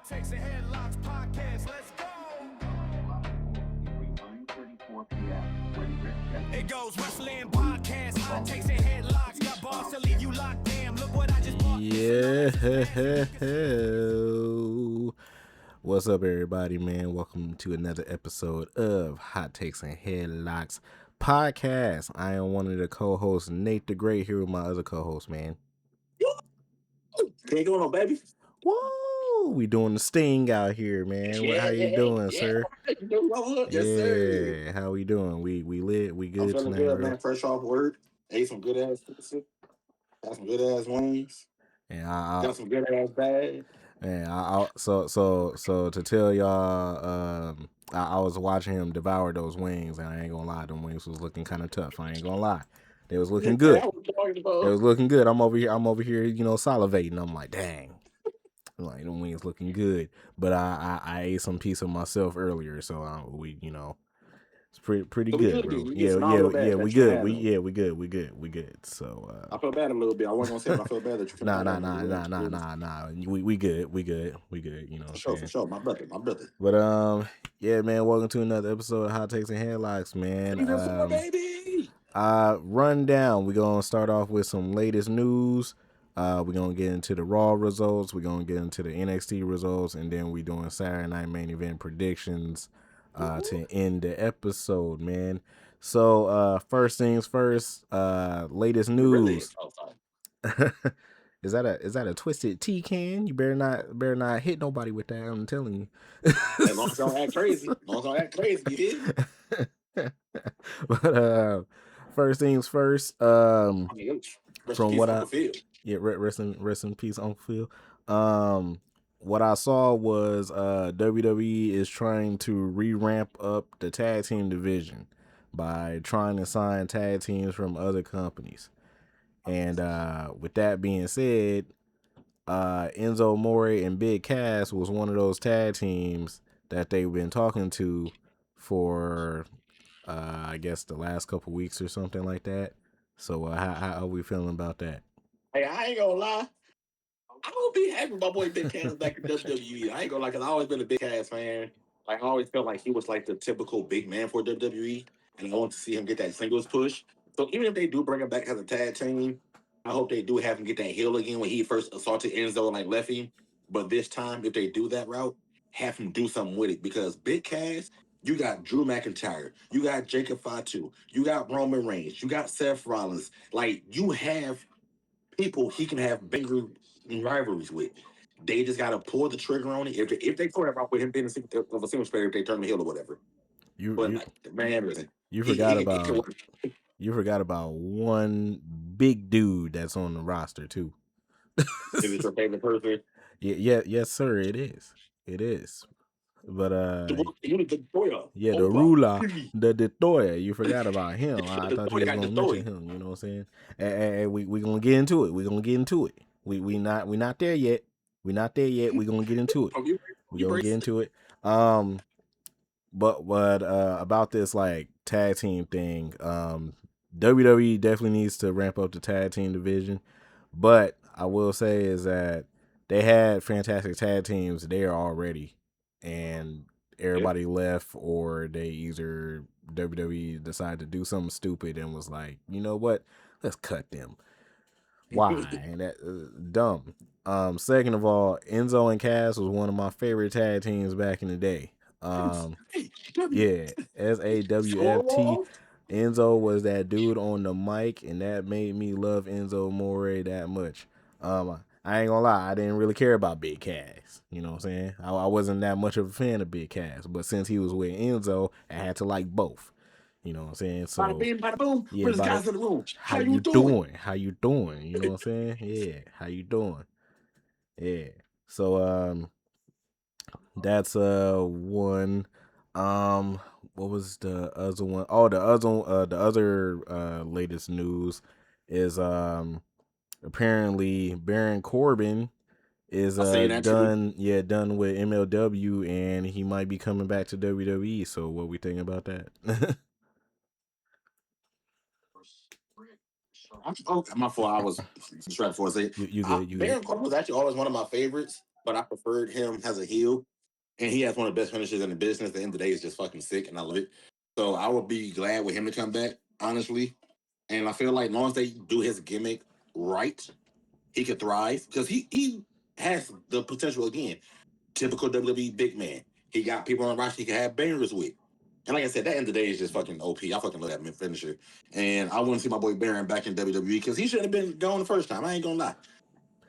Hot Takes and Headlocks Podcast. Let's go. It goes Wrestling Podcast. Hot Takes and Headlocks. Got balls to leave you locked. Damn, look what I just bought. Yeah. What's up, everybody, man? Welcome to another episode of Hot Takes and Headlocks Podcast. I am one of the co-hosts, Nate the Great, here with my other co-host, man. Ain't going on, baby. Woo! We doing the sting out here, man. How you doing, sir? Yes, sir. How we doing? We lit. We good I'm feeling tonight, good, bro. man. Fresh off work. Ate some good ass pizza. Got some good ass wings. And Got some good ass bag. Man, so to tell y'all, I was watching him devour those wings, and I ain't gonna lie, them wings was looking kind of tough. I ain't gonna lie, they was looking good. They was looking good. I'm over here, salivating. I'm like, dang, like them wings looking good. But I ate some pizza myself earlier, so it's pretty good, bro. Yeah, we good. We good. So I feel bad a little bit. I wasn't gonna say, but I feel bad that you. Nah. We good. You know. For sure. My brother. But yeah, man. Welcome to another episode of Hot Takes and Headlocks, man. Baby. Rundown. We're gonna start off with some latest news. We're gonna get into the Raw results. We're gonna get into the NXT results, and then we're doing Saturday Night Main Event predictions. To end the episode, man. So first things first, latest news. Is that a twisted tea can? You better not hit nobody with that. I'm telling you. As long as I don't act crazy. You did? But first things first. From what rest in peace, Uncle Phil. What I saw was WWE is trying to re-ramp up the tag team division by trying to sign tag teams from other companies. And with that being said, Enzo Amore and Big Cass was one of those tag teams that they've been talking to for, I guess, the last couple weeks or something like that. So how are we feeling about that? Hey, I ain't gonna lie. I would be happy my boy Big Cass back in WWE. I ain't gonna lie, because I always been a Big Cass fan. Like, I always felt like he was like the typical big man for WWE, and I want to see him get that singles push. So even if they do bring him back as a tag team, I hope they do have him get that heel again when he first assaulted Enzo and like left him. But this time, if they do that route, have him do something with it, because Big Cass, you got Drew McIntyre, you got Jacob Fatu, you got Roman Reigns, you got Seth Rollins. Like, you have people he can have bigger rivalries with. They just gotta pull the trigger on it. If they pull it out with him being a single player, if they turn him heel or whatever. You forgot about one big dude that's on the roster too. Is it your favorite person? Yes, sir. It is. But the ruler, the Detoya. You forgot about him. I thought you was gonna mention him. You know what I'm saying? And we gonna get into it. We not there yet. We gonna get into it. But about this like tag team thing, WWE definitely needs to ramp up the tag team division. But I will say is that they had fantastic tag teams there already, and everybody left, or they either WWE decided to do something stupid and was like, you know what, let's cut them. Why? And that dumb. Second of all, Enzo and Cass was one of my favorite tag teams back in the day. SAWFT. Enzo was that dude on the mic, and that made me love Enzo Amore that much. I ain't gonna lie, I didn't really care about Big Cass. You know what I'm saying? I wasn't that much of a fan of Big Cass, but since he was with Enzo, I had to like both. You know what I'm saying? So bada bing, bada boom. yeah, Where's the guys in the room? How you doing? How you doing? You know what I'm saying? Yeah, how you doing? Yeah. So that's one. What was the other one? Oh, the other latest news is apparently Baron Corbin is done with MLW, and he might be coming back to WWE. So what we think about that? My fault. I was distracted for a second. You good? Baron Corbin was actually always one of my favorites. but I preferred him as a heel. And he has one of the best finishers in the business. At the end of the day, it's just fucking sick, and I love it. So I would be glad with him to come back, honestly. And I feel like as long as they do his gimmick right, he could thrive because he has the potential again. Typical WWE big man. He got people on the roster he can have bangers with. And like I said, that end of the day is just fucking OP. I fucking love that finisher. And I want to see my boy Baron back in WWE because he should have been gone the first time. I ain't gonna lie.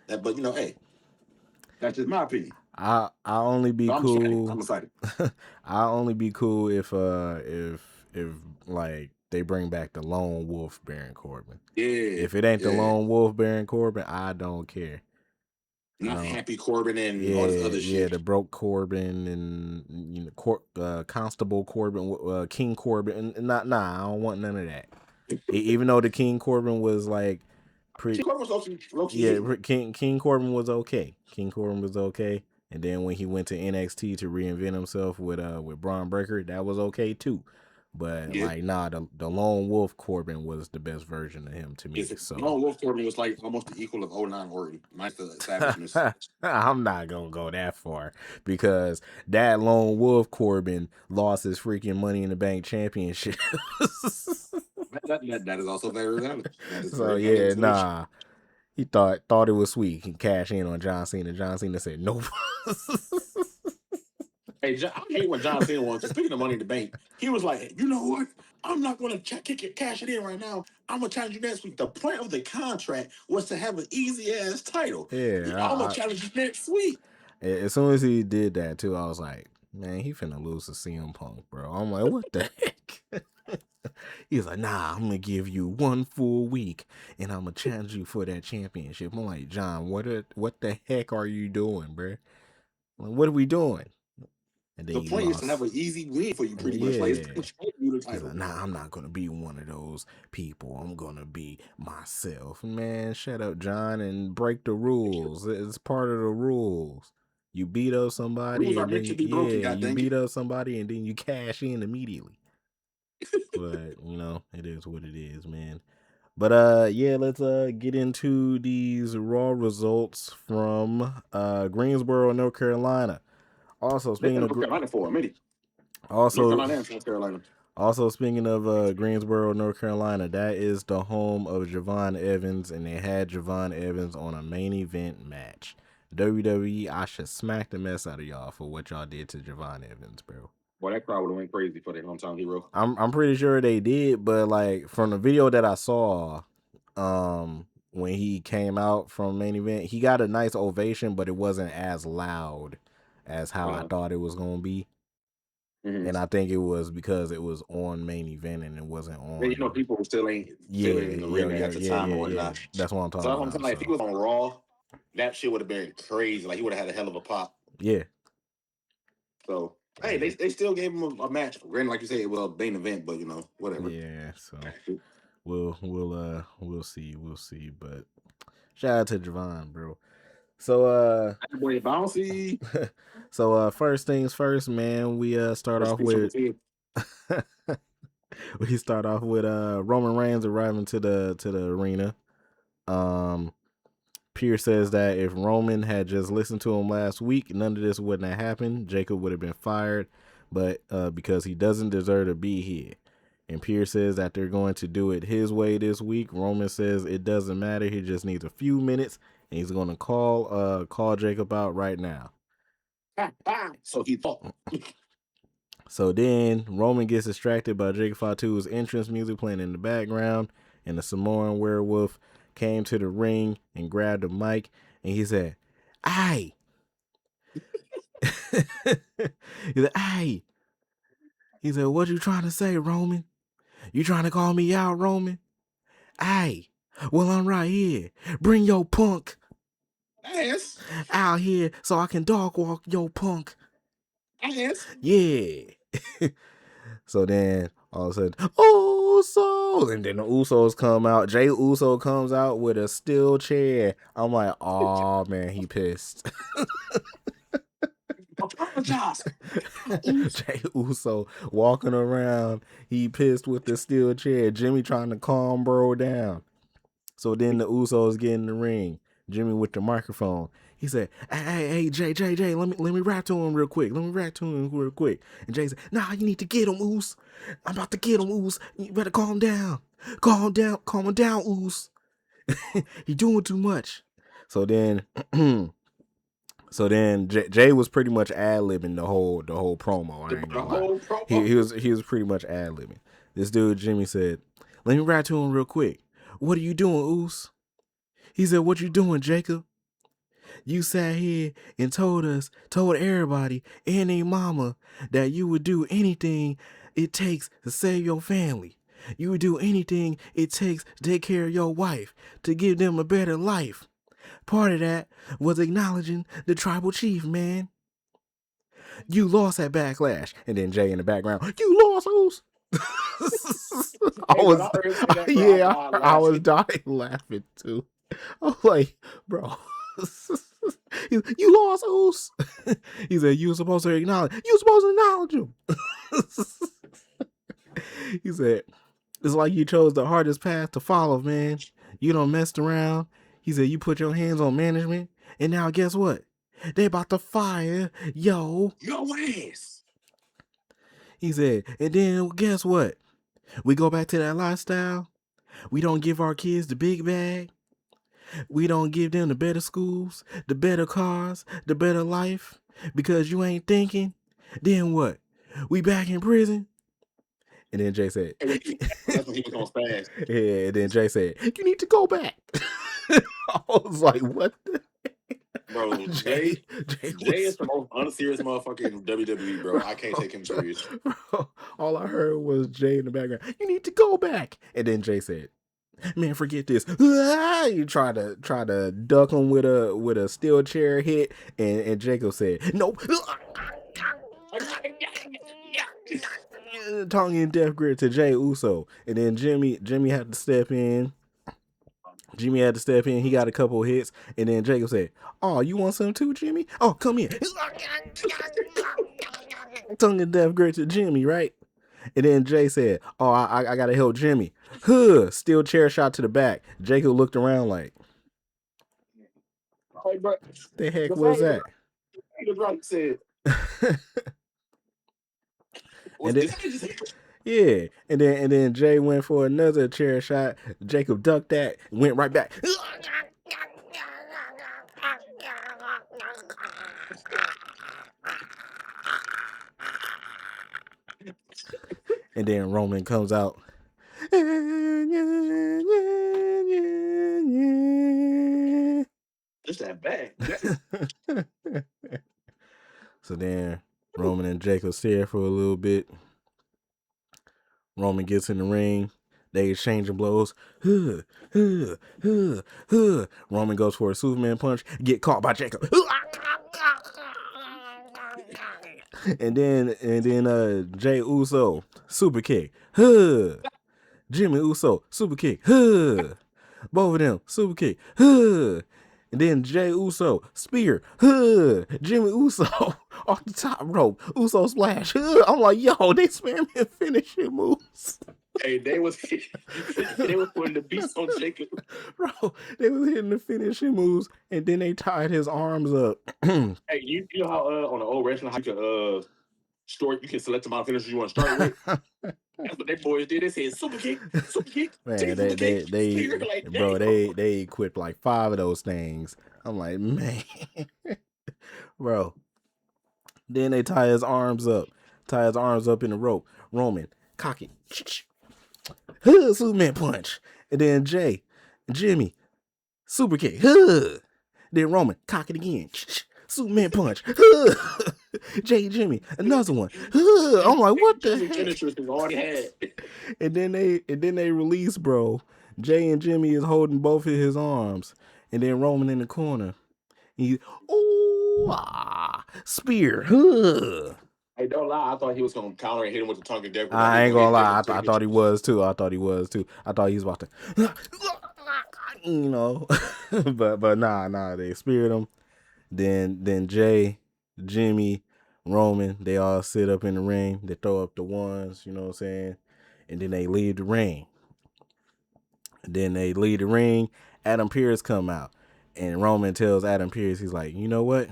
But hey, that's just my opinion. I only be cool. I'm excited. I'll only be cool if like they bring back the Lone Wolf Baron Corbin. Yeah. If it ain't the Lone Wolf Baron Corbin, I don't care. Not Happy Corbin and all this other shit. Yeah, the broke Corbin and Constable Corbin, King Corbin, and I don't want none of that. Even though the King Corbin was like King Corbin was low-key. Yeah, King Corbin was okay. King Corbin was okay. And then when he went to NXT to reinvent himself with Braun Breaker, that was okay too. But the Lone Wolf Corbin was the best version of him to me. So Lone Wolf Corbin was like almost the equal of 09 Orton. Nice establishment. I'm not gonna go that far because that Lone Wolf Corbin lost his freaking Money in the Bank championship. that is also very valid. So yeah, he thought it was sweet. He can cash in on John Cena. John Cena said nope. Hey, I hate when John Cena wants. Speaking of Money in the Bank, he was like, you know what? I'm not going to cash it in right now. I'm going to challenge you next week. The point of the contract was to have an easy-ass title. Yeah. I'm going to challenge you next week. As soon as he did that, too, I was like, man, he finna lose to CM Punk, bro. I'm like, what the heck? He's like, nah, I'm going to give you 1 full week, and I'm going to challenge you for that championship. I'm like, John, what the heck are you doing, bro? Like, what are we doing? And then the point is to have an easy win for you, pretty much. He's like, nah, I'm not gonna be one of those people. I'm gonna be myself. Man, shut up, John, and break the rules. It's part of the rules. You beat up somebody, and then you beat up somebody, and then you cash in immediately. But it is what it is, man. But let's get into these Raw results from Greensboro, North Carolina. Also, speaking of Carolina for a minute. Also, speaking of Greensboro, North Carolina, that is the home of Javon Evans, and they had Javon Evans on a main event match. WWE, I should smack the mess out of y'all for what y'all did to Javon Evans, bro. Boy, that crowd would have went crazy for their hometown hero. I'm pretty sure they did, but like from the video that I saw, when he came out from main event, he got a nice ovation, but it wasn't as loud as how I thought it was gonna be. Mm-hmm. And I think it was because it was on main event and it wasn't on. Yeah, people still ain't feeling in the ring at the time or whatnot. That's what I'm talking about. So if he was on Raw, that shit would have been crazy. Like he would have had a hell of a pop. Yeah. So hey, they still gave him a match. Granted, like you said, it was a main event, but whatever. Yeah. So we'll see. But shout out to Javon, bro. So boy bouncy. So first things first, man. We start off with Roman Reigns arriving to the arena. Pierce says that if Roman had just listened to him last week, none of this wouldn't have happened. Jacob would have been fired, but because he doesn't deserve to be here. And Pierce says that they're going to do it his way this week. Roman says it doesn't matter. He just needs a few minutes, and he's going to call Jacob out right now. So he thought. So then Roman gets distracted by Jacob Fatu's entrance music playing in the background, and the Samoan werewolf came to the ring and grabbed the mic, and he said, "Aye." He said, "Aye." He said, "What you trying to say, Roman? You trying to call me out, Roman? Aye. Well, I'm right here. Bring your punk ass out here so I can dog walk your punk ass." Yeah. So then all of a sudden, Usos, and then the Usos come out. Jay Uso comes out with a steel chair. I'm like, oh man, he pissed. Jay Uso walking around, he pissed with the steel chair. Jimmy trying to calm bro down. So then the Usos get in the ring. Jimmy with the microphone. He said, hey, Jay, let me rap to him real quick. And Jay said, nah, you need to get him, Oos. I'm about to get him, Oos. You better calm down. Calm down, Oos. He doing too much. So then Jay was pretty much ad-libbing the whole promo. I ain't gonna lie. He was pretty much ad-libbing. This dude Jimmy said, let me rap to him real quick. What are you doing, Oos? He said, what you doing, Jacob? You sat here and told everybody and their mama that you would do anything it takes to save your family. You would do anything it takes to take care of your wife, to give them a better life. Part of that was acknowledging the tribal chief, man. You lost at Backlash. And then Jay in the background, you lost, Oos. I was dying laughing too. I was like, bro. You lost, Oos. He said, you were supposed to acknowledge him. He said, it's like you chose the hardest path to follow, man. You don't messed around. He said, you put your hands on management, and now guess what? They about to fire your ass. He said, and then guess what? We go back to that lifestyle. We don't give our kids the big bag. We don't give them the better schools, the better cars, the better life, because you ain't thinking. Then what? We back in prison? And then Jay said, that's when he was on stage. Yeah, and then Jay said, you need to go back. I was like, what the bro, Jay is the most unserious motherfucker in WWE, bro. I can't take him serious. Bro, all I heard was Jay in the background. You need to go back. And then Jay said, man, forget this. You try to duck him with a steel chair hit, and Jacob said, nope. Tongue in death grip to Jay Uso. And then Jimmy had to step in. He got a couple hits, and then Jacob said, oh, you want some too, Jimmy? Oh, come here. Tongue in death grip to Jimmy, right? And then Jay said, oh, I gotta help Jimmy. Steel chair shot to the back. Jacob looked around like, hey, bro, the heck was that? And then, yeah, and then Jay went for another chair shot. Jacob ducked that, went right back. And then Roman comes out. Just that bad. So then Roman and Jacob stare for a little bit. Roman gets in the ring. They exchanging blows. Roman goes for a Superman punch. Get caught by Jacob. And then Jay Uso super kick. Jimmy Uso super kick. Both of them super kick. And then Jay Uso spear. Jimmy Uso off the top rope. Uso splash. I'm like, yo, they spamming finishing moves. Hey, they was putting the beast on Jacob. Bro, they was hitting the finishing moves, and then they tied his arms up. Hey, you know how on the old wrestling, how you can select the amount of finishers you want to start with? That's what they boys did. They said super kick. Man, they equipped like 5 of those things. I'm like, man, bro. Then they tie his arms up in the rope. Roman, cock it. Superman punch. And then Jimmy, super kick. Then Roman, cock it again. Superman punch. Jimmy, another one. I'm like, what the heck? And then they release, bro. Jay and Jimmy is holding both of his arms, and then Roman in the corner. Spear. Hey, don't lie. I thought he was gonna counter and hit him with the tongue and death. I ain't gonna lie. I thought he was too. I thought he was about to, you know, but nah. They speared him. Then Jay, Jimmy, Roman, they all sit up in the ring. They throw up the ones, you know what I'm saying? And then they leave the ring. Adam Pearce come out. And Roman tells Adam Pearce, he's like, you know what?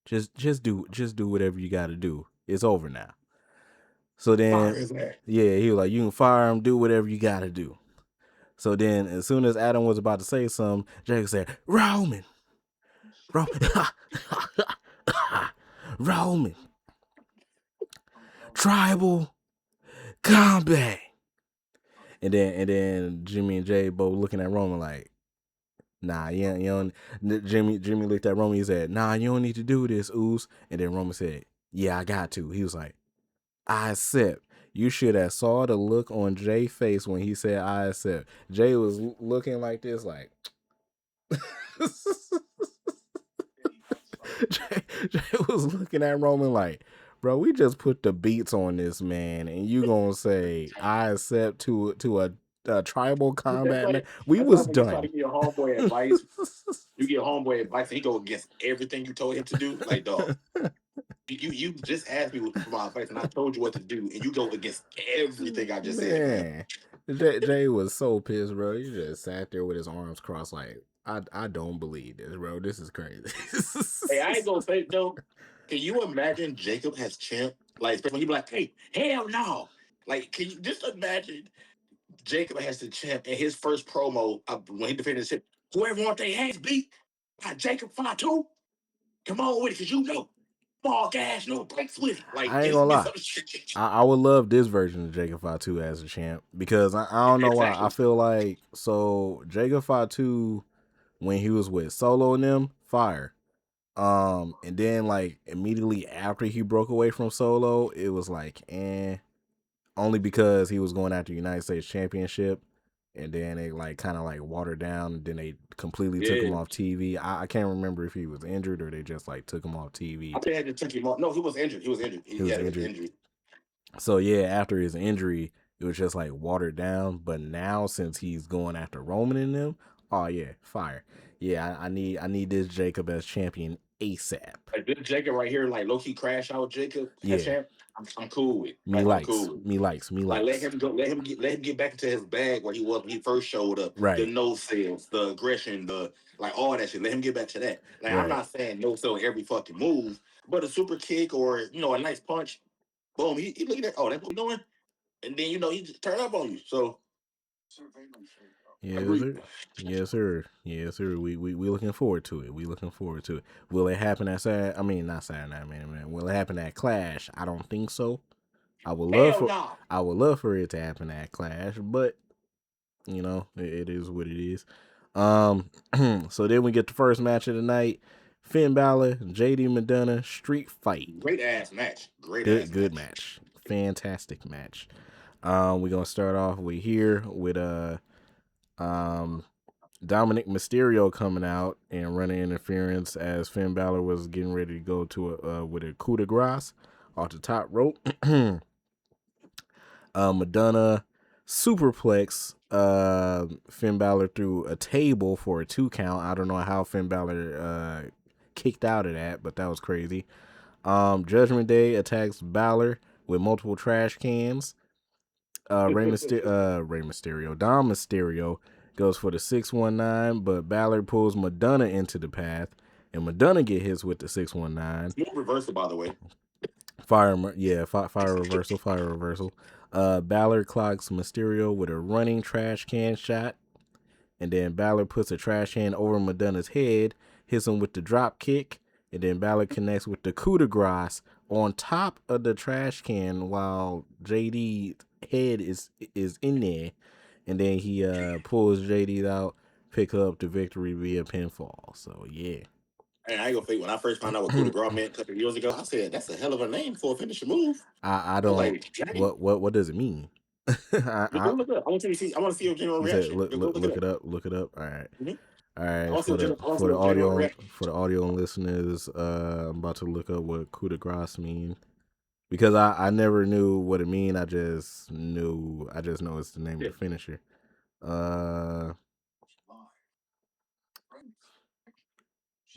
Just do whatever you got to do. It's over now. So then, yeah, he was like, you can fire him, do whatever you got to do. So then, as soon as Adam was about to say something, Jacob said, Roman, Roman, tribal combat. And then Jimmy and Jay both looking at Roman like, nah, you don't. Jimmy looked at Roman. He said, nah, you don't need to do this, Oos. And then Roman said, yeah, I got to. He was like, I accept. You should have saw the look on Jay's face when he said, I accept. Jay was looking like this, like. Jay was looking at Roman like, bro, we just put the beats on this man, and you gonna say, I accept to a tribal combat man? We was done. You get homeboy advice. You get homeboy advice, and he go against everything you told him to do. Like, dog. You just asked me for my advice, and I told you what to do, and you go against everything I just said. Jay was so pissed, bro. He just sat there with his arms crossed, like, I don't believe this, bro. This is crazy. Hey, I ain't gonna say though. Can you imagine Jacob as champ? Like, especially when he be like, "Hey, hell no!" Like, can you just imagine Jacob as the champ and his first promo when he defended his shit? Whoever want their hands beat by Jacob Fatu, come on with it, cause you know. Ball gas, no breaks with it. Like, I ain't gonna lie. I would love this version of Jacob Fatu as a champ because I don't know why. I feel like Jacob Fatu when he was with Solo and them, fire. And then like immediately after he broke away from Solo, it was like, only because he was going after United States Championship. And then they like kind of like watered down, and then they completely took him off TV. I can't remember if he was injured or they just like took him off TV. I think they had to take him off. No, he was injured. He was injured. He was injured. So yeah, after his injury, it was just like watered down. But now since he's going after Roman and them, oh yeah, fire. Yeah, I need this Jacob as champion ASAP. Like this Jacob right here, like low key crash out Jacob. Yeah, champ, I'm cool with. Me likes. Like let him go. Let him get back into his bag where he was when he first showed up. Right. The no sales, the aggression, the like all that shit. Let him get back to that. Like I'm not saying no sell every fucking move, but a super kick or a nice punch, boom. He look at that. Oh, that's what we're doing. And then he just turn up on you. So. Yes, sir. We looking forward to it. Will it happen at Saturday? I mean, not Saturday Night Man. Will it happen at Clash? I don't think so. I would love for it to happen at Clash, but it is what it is. So then we get the first match of the night: Finn Balor, JD McDonough street fight. Great ass match. Good match. Fantastic match. We're gonna start off with Dominic Mysterio coming out and running interference as Finn Balor was getting ready to go to with a coup de grace off the top rope. Madonna superplex Finn Balor through a table for a 2 count. I don't know how Finn Balor kicked out of that, but that was crazy. Judgment Day attacks Balor with multiple trash cans. Dom Mysterio goes for the 619, but Balor pulls Madonna into the path, and Madonna get hits with the 619. Smooth reversal, by the way. Fire reversal. Balor clocks Mysterio with a running trash can shot, and then Balor puts a trash can over Madonna's head, hits him with the drop kick, and then Balor connects with the coup de grace on top of the trash can while JD's head is in there, and then he pulls JD out, pick up the victory via pinfall. So yeah. And I ain't gonna fake, when I first found out what coup de grace meant a couple of years ago, I said that's a hell of a name for a finisher move. I don't like, what does it mean? Look up. I want to see your general reaction. Look it up. All right. Mm-hmm. All right, for the audio listeners, I'm about to look up what coup de grace mean, because I never knew what it mean. I just know it's the name of the finisher.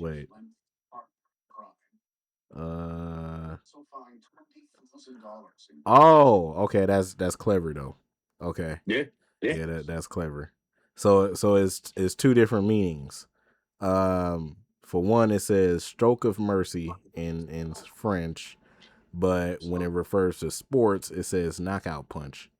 Wait. Oh, okay. That's clever though. Okay. Yeah. That's clever. So it's 2 different meanings. For one, it says "stroke of mercy" in French, but when it refers to sports, it says "knockout punch."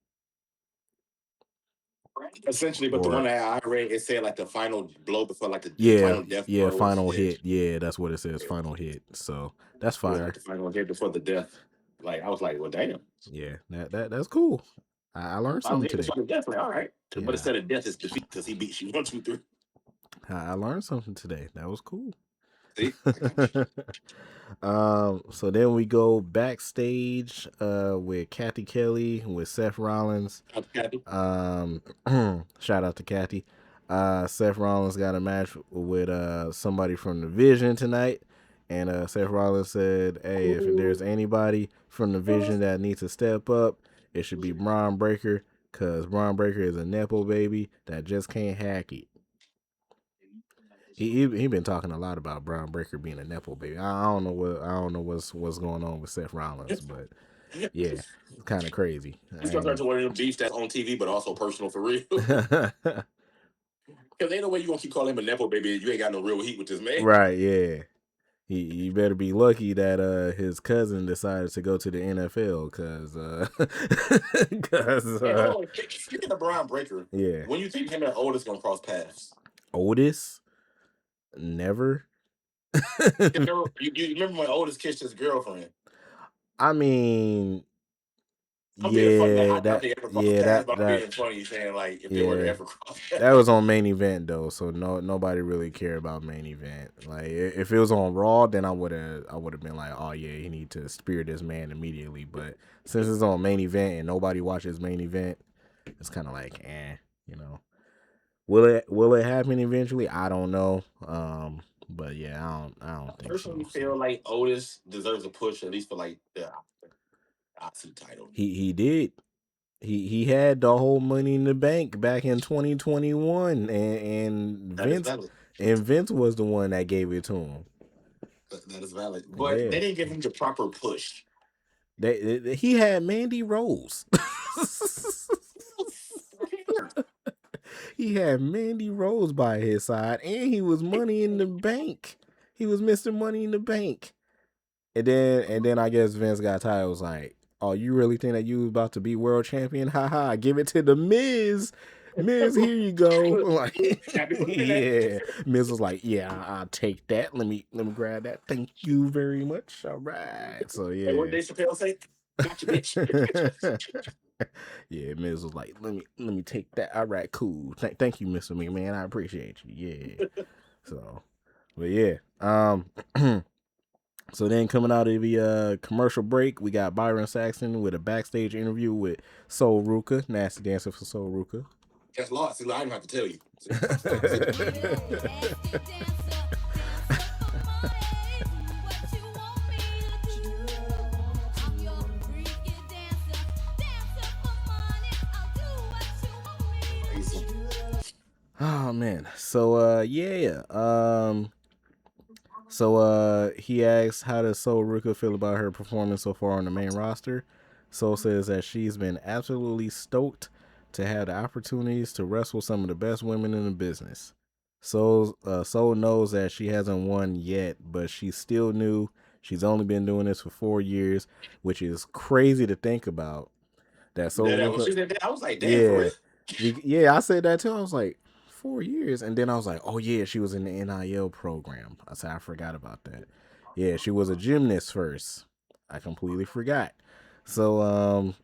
Essentially, but the one that I read, it said like the final blow before like the final death blow. Final hit. Yeah, that's what it says. Final hit. So that's fire. Like the final hit before the death. Like I was like, well, damn. Yeah, that's cool. I learned something today. Definitely, all right. Yeah. But instead of death, it's defeat because he beats you 1, 2, 3. I learned something today. That was cool. See? So then we go backstage with Kathy Kelly with Seth Rollins. Shout out to Kathy. Seth Rollins got a match with somebody from the Vision tonight, and Seth Rollins said, "Hey, if there's anybody from the Vision that needs to step up, it should be Braun Breaker, because Braun Breaker is a nepo baby that just can't hack it." He been talking a lot about Braun Breaker being a nepo baby. I don't know what's going on with Seth Rollins, but yeah, it's kind of crazy. It's gonna turn to one of them beefs that's on TV, but also personal for real. Because ain't no way you gonna keep calling him a nepo baby. You ain't got no real heat with this man, right? Yeah, you better be lucky that his cousin decided to go to the NFL, because speaking of Braun Breaker, yeah, when you think him and Otis gonna cross paths? Otis. Never. You remember when Otis kissed his girlfriend? I mean, I'm being funny saying like if they were to ever cross paths. That was on Main Event though, so nobody really cared about Main Event. Like if it was on Raw, then I would have been like, oh yeah, you need to spear this man immediately. But since it's on Main Event and nobody watches Main Event, it's kind of like, you know. Will it happen eventually? I don't know. But yeah, I don't think personally so. Feel like Otis deserves a push at least for like the IC title. He did. He had the whole Money in the Bank back in 2021, and Vince was the one that gave it to him. That is valid, but they didn't give him the proper push. He had Mandy Rose. He had Mandy Rose by his side, and he was Money in the Bank. He was Mr. Money in the Bank. And then I guess Vince got tired. Was like, "Oh, you really think that you was about to be world champion? Haha, give it to the Miz. Miz, here you go." Like, yeah. Miz was like, "Yeah, I'll take that. Let me grab that. Thank you very much. All right." So yeah. And what Dave Chappelle say? Gotcha, bitch. Yeah, Miz was like, let me take that. All right, cool. Thank you, Mr. McMahon. I appreciate you. Yeah. So, but yeah. So then coming out of the commercial break, we got Byron Saxton with a backstage interview with Soul Ruka, Nasty Dancer for Soul Ruka. That's lost. I didn't have to tell you. Oh man. So yeah. So he asks, how does Soul Ruka feel about her performance so far on the main roster? Soul says that she's been absolutely stoked to have the opportunities to wrestle some of the best women in the business. Soul knows that she hasn't won yet, but she's still new. She's only been doing this for 4 years, which is crazy to think about. That Soul Ruka, I was like, damn, yeah, I said that too. I was like, 4 years, and then I was like, oh yeah, she was in the NIL program. I said, I forgot about that. Yeah, she was a gymnast first. I completely forgot. So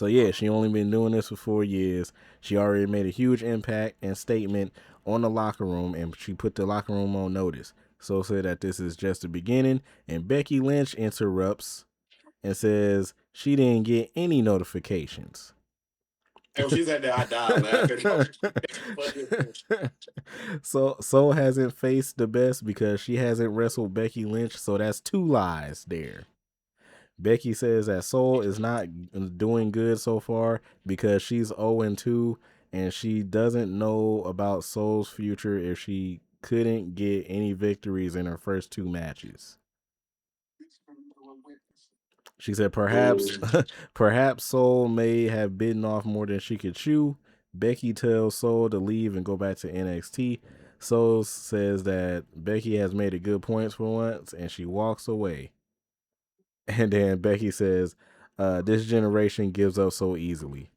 yeah, she only been doing this for 4 years. She already made a huge impact and statement on the locker room, and she put the locker room on notice. So said that this is just the beginning, and Becky Lynch interrupts and says she didn't get any notifications. And she said that I died laughing. So hasn't faced the best because she hasn't wrestled Becky Lynch, so that's 2 lies there. Becky says that Soul is not doing good so far because she's 0-2, and she doesn't know about Soul's future if she couldn't get any victories in her first 2 matches. She said perhaps Soul may have bitten off more than she could chew. Becky tells Soul to leave and go back to NXT. So says that Becky has made a good points for once, and she walks away. And then Becky says, "This generation gives up so easily."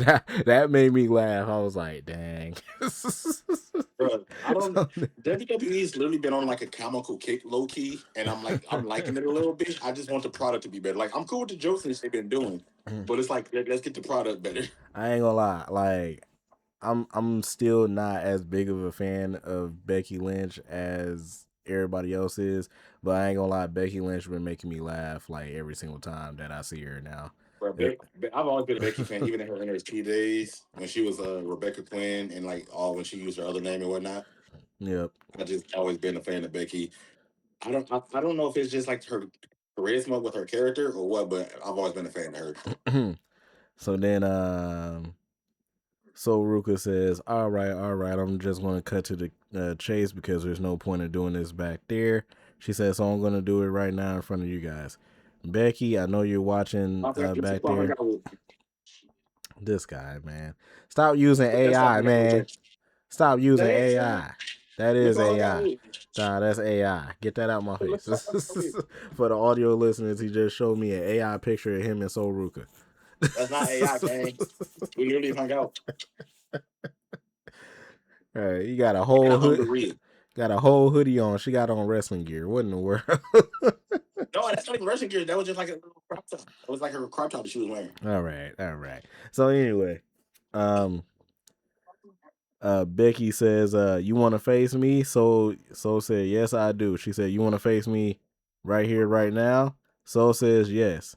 that made me laugh. I was like, "Dang." Bro, WWE's literally been on like a comical kick, low key, and I'm liking it a little bit. I just want the product to be better. Like I'm cool with the jokes that they've been doing, but it's like let's get the product better. I ain't gonna lie, like I'm still not as big of a fan of Becky Lynch as everybody else is, but I ain't gonna lie, Becky Lynch been making me laugh like every single time that I see her now. Bro, I've always been a Becky fan, even in her NXT days when she was Rebecca Quinn and like all when she used her other name and whatnot. Yep. I just always been a fan of Becky. I don't know if it's just like her charisma with her character or what, but I've always been a fan of her. So then So Ruka says, all right, I'm just going to cut to the chase because there's no point in doing this back there. She says, so I'm going to do it right now in front of you guys. Becky, I know you're watching back there. This guy, man. Stop using AI, man. Stop using AI. That is AI. Nah, that's AI. Get that out my face. For the audio listeners, he just showed me an AI picture of him and Soul Ruka. That's not AI, gang. We literally hung out. All right, you got a whole hood. Got a whole hoodie on. She got on wrestling gear. What in the world? No, that's not even wrestling gear. That was just like a little crop top. It was like her crop top that she was wearing. All right. So anyway, Becky says, you want to face me? So said, yes, I do. She said, you want to face me right here, right now? So says, yes.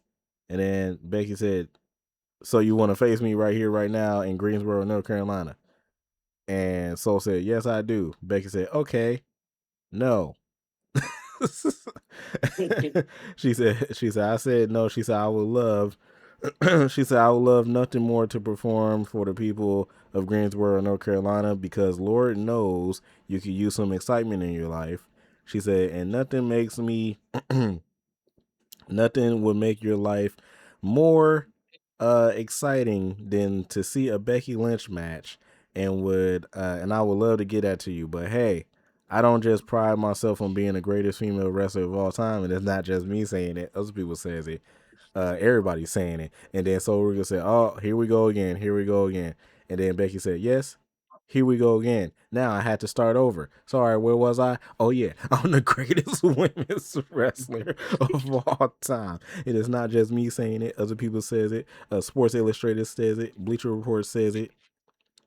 And then Becky said, so you want to face me right here, right now in Greensboro, North Carolina? And Soul said, yes, I do. Becky said, okay, no. she said, I said no. She said, I would love, she said, I would love nothing more to perform for the people of Greensboro, North Carolina, because Lord knows you could use some excitement in your life. She said, and nothing makes me, nothing would make your life more exciting than to see a Becky Lynch match, and I would love to get that to you. But hey, I don't just pride myself on being the greatest female wrestler of all time, and it's not just me saying it. Other people says it. Everybody's saying it. And then Soul Ruka said, oh, here we go again. And then Becky said, yes, here we go again. Now I had to start over. Sorry, where was I? Oh yeah, I'm the greatest women's wrestler of all time. It is not just me saying it. Other people says it. Sports Illustrated says it. Bleacher Report says it.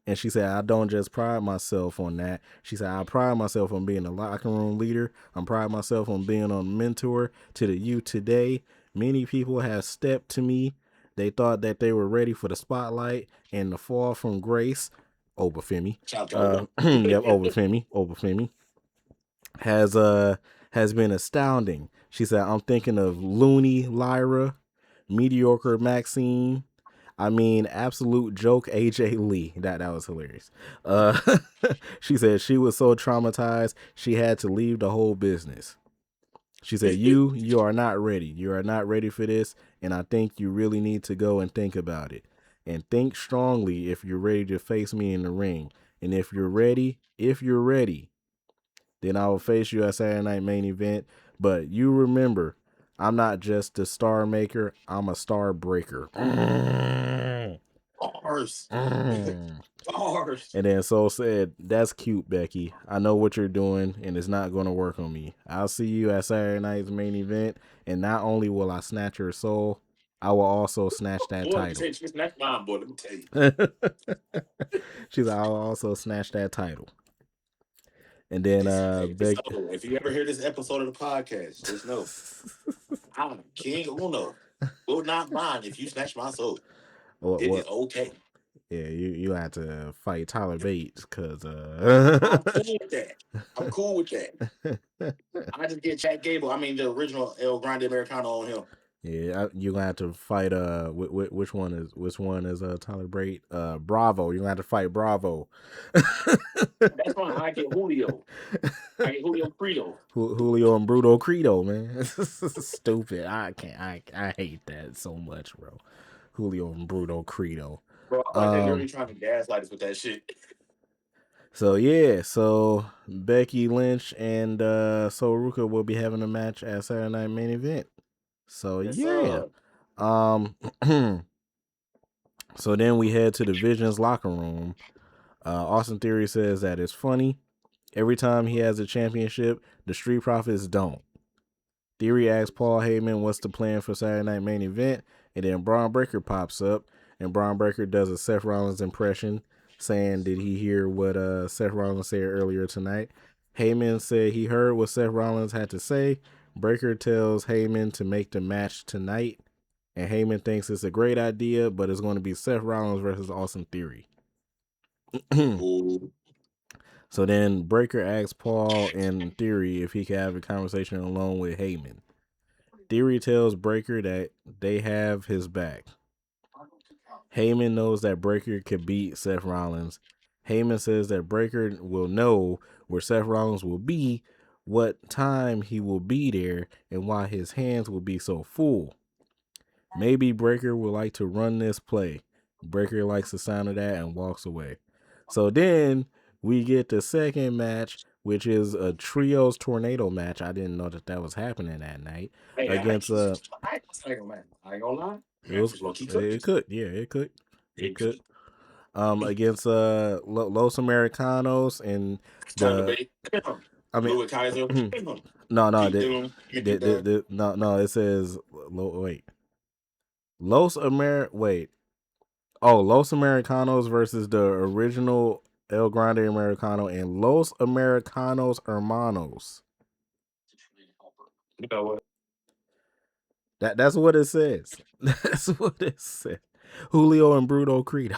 And she said, I don't just pride myself on that. She said, I pride myself on being a locker room leader. I pride myself on being a mentor to the youth today. Many people have stepped to me. They thought that they were ready for the spotlight and the fall from grace. Oba Femi. Yep, Oba Femi. Has been astounding. She said, I'm thinking of Looney Lyra, mediocre Maxine. I mean, absolute joke, AJ Lee. That was hilarious. She said she was so traumatized she had to leave the whole business. She said, you are not ready. You are not ready for this, and I think you really need to go and think about it. And think strongly if you're ready to face me in the ring. And if you're ready, then I will face you at Saturday Night Main Event. But you remember, I'm not just a star maker, I'm a star breaker. Bars. And then Soul said, that's cute, Becky. I know what you're doing, and it's not going to work on me. I'll see you at Saturday Night's Main Event, and not only will I snatch your soul, I will also snatch that title. Let me tell you. She's like, I will also snatch that title. And then Becky, if you ever hear this episode of the podcast, just know I'm King Uno. Will not mind if you snatch my soul. It is okay. Yeah, you have to fight Tyler Bates because I'm cool with that. I just get Chad Gable. I mean the original El Grande Americano on him. Yeah, you're gonna have to fight which one is Tyler Bate? Bravo. You're gonna have to fight Bravo. That's fine. I get Julio. I get Julio Credo. Julio and Bruto Credo, man. Stupid. I can't. I hate that so much, bro. Julio and Bruto Credo. Bro, they're literally trying to gaslight us with that shit. So Becky Lynch and Sol Ruka will be having a match at Saturday Night Main Event. So Yes, yeah. sir. So then we head to the Visions locker room. Austin Theory says that it's funny. Every time he has a championship, the Street Profits don't. Theory asks Paul Heyman what's the plan for Saturday Night Main Event, and then Braun Breaker pops up, and Braun Breaker does a Seth Rollins impression, saying, did he hear what Seth Rollins said earlier tonight? Heyman said he heard what Seth Rollins had to say. Breaker tells Heyman to make the match tonight, and Heyman thinks it's a great idea, but it's going to be Seth Rollins versus Austin Theory. Ooh. So then Breaker asks Paul and Theory if he can have a conversation alone with Heyman. Theory tells Breaker that they have his back. Heyman knows that Breaker could beat Seth Rollins. Heyman says that Breaker will know where Seth Rollins will be, what time he will be there, and why his hands will be so full. Maybe Breaker would like to run this play. Breaker likes the sound of that and walks away. So then we get the second match, which is a trios tornado match. I didn't know that was happening that night Hey, against I ain't gonna lie. it was it could it could against Los Americanos and Trying to the be I mean Louis Kaiser. no Keep them. Keep them. no it says wait Los Amer wait oh Los Americanos versus the original El Grande Americano and Los Americanos Hermanos. You know what? That's what it says. That's what it says. Julio and Bruto Credo.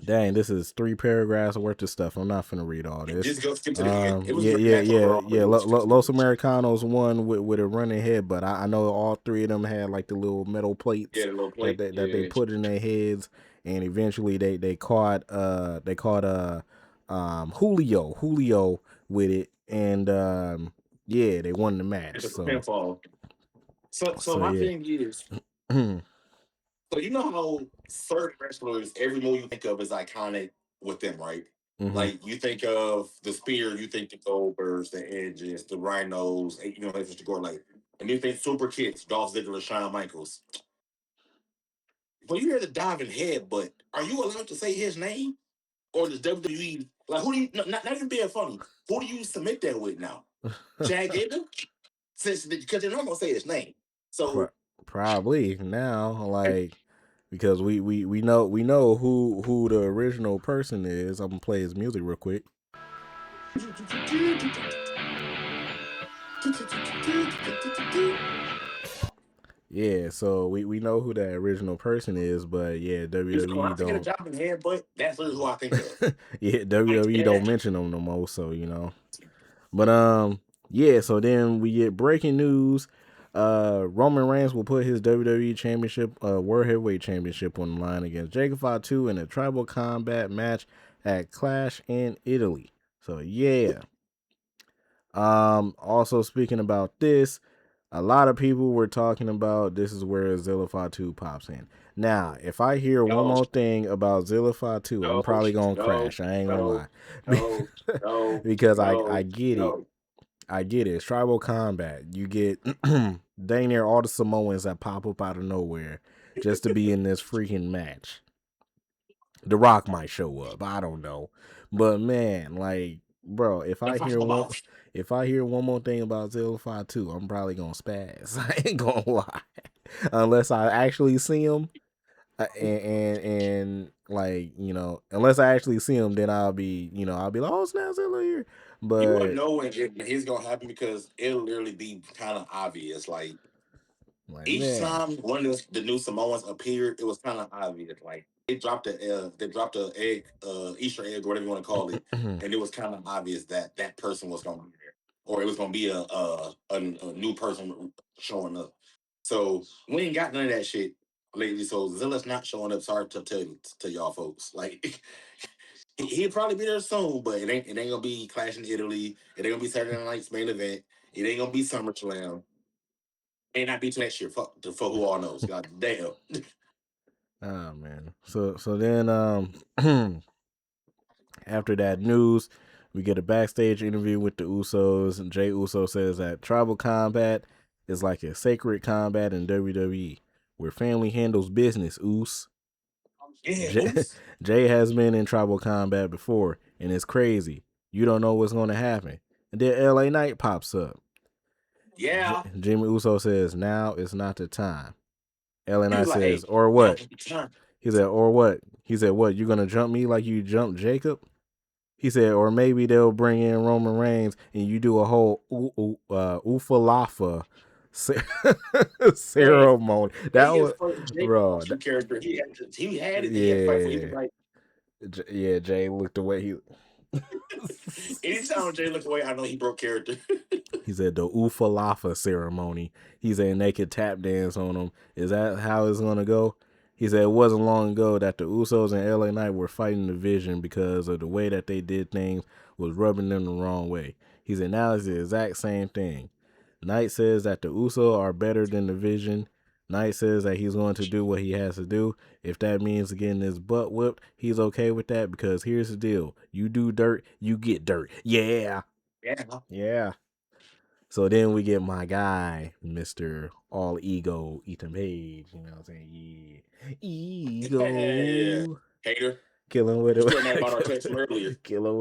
Dang, this is 3 paragraphs worth of stuff. I'm not finna read all this. Just go skip to the end. It was a great match overall. Los Americanos won with a running head, but I know all 3 of them had like the little metal plates Yeah, the little plate. that they put in their heads, and eventually they caught Julio with it, and yeah, they won the match. It's a So pinfall. So my yeah. thing is, so you know how certain wrestlers, every move you think of is iconic with them, right? Like you think of the spear, you think the Goldbergs, the Edges, the Rhinos, you know, it's just to go like, and you think Super Kids, Dolph Ziggler, Shawn Michaels. But you hear the diving head, but are you allowed to say his name? Or does WWE, like, who do you, not even being funny, who do you submit that with now? Chad Gable? Since, because they're not going to say his name. So, probably now, like, because we know who the original person is. I'm gonna play his music real quick. Yeah, so we know who that original person is, but yeah, WWE I get a don't. job in head, but that's literally who I think of. Yeah, WWE don't mention them no more. So you know, but yeah. So then we get breaking news. Roman Reigns will put his WWE Championship, World Heavyweight Championship on the line against Jacob Fatu in a Tribal Combat match at Clash in Italy. So yeah. Also speaking about this, a lot of people were talking about this is where Zilla Fatu pops in. Now, if I hear one more thing about Zilla Fatu, I'm probably gonna crash. I ain't gonna lie. Because I get it. I get it. It's tribal combat. You get dang near all the Samoans that pop up out of nowhere just to be in this freaking match. The Rock might show up. I don't know. But man, like, bro, if I hear one more thing about Zilla Fatu, I'm probably gonna spaz. I ain't gonna lie. Unless I actually see him. And like, you know, unless I actually see him, then I'll be like, oh, snap, Zilla here. But You wouldn't know when it's going to happen because it'll literally be kind of obvious. Like each man, time one of the new Samoans appeared, it was kind of obvious. Like they dropped a egg, Easter egg, or whatever you want to call it, and it was kind of obvious that that person was going to be there, or it was going to be a new person showing up. So we ain't got none of that shit lately. So Zilla's not showing up. Sorry to tell you to y'all folks. Like he'll probably be there soon, but it ain't gonna be Clash in Italy. It ain't gonna be Saturday Night's main event. It ain't gonna be SummerSlam. May not be till next year. For who all knows. God damn. Oh man. So then after that news, we get a backstage interview with the Usos, and Jey Uso says that tribal combat is like a sacred combat in WWE, where family handles business. Jay has been in tribal combat before, and it's crazy. You don't know what's going to happen. And then LA Knight pops up. Yeah. Jimmy Uso says, now is not the time. LA Knight says, hey, or what? He said, or what? He said, what? You going to jump me like you jumped Jacob? He said, or maybe they'll bring in Roman Reigns and you do a whole Ufalafa ceremony. That was, bro. Character. He had it. Yeah. Yeah, Jay looked away. Anytime Jay looked away, I know he broke character. He said the Ufalafa ceremony. He said they could tap dance on him. Is that how it's going to go? He said it wasn't long ago that the Usos and LA Knight were fighting the Vision because of the way that they did things was rubbing them the wrong way. He said now it's the exact same thing. Knight says that the Usos are better than the Vision. Knight says that he's going to do what he has to do. If that means getting his butt whipped, he's okay with that because here's the deal. You do dirt, you get dirt. Yeah. Yeah. So then we get my guy, Mr. All Ego, Ethan Page. You know what I'm saying? Yeah. Ego. Yeah. Hater. Killing with it. Killing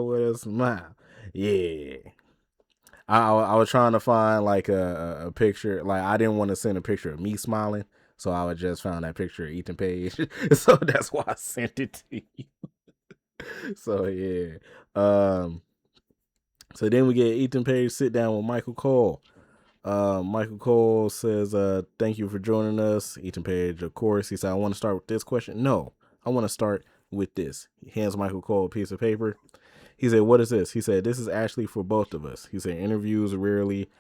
with a smile. Yeah. I was trying to find like a picture. Like I didn't want to send a picture of me smiling. So I just found that picture of Ethan Page. So that's why I sent it to you. So yeah. So then we get Ethan Page sit down with Michael Cole. Michael Cole says, thank you for joining us. Ethan Page, of course. He said, I want to start with this question. No, I want to start with this. He hands Michael Cole a piece of paper. He said, what is this? He said, this is actually for both of us. He said, interviews rarely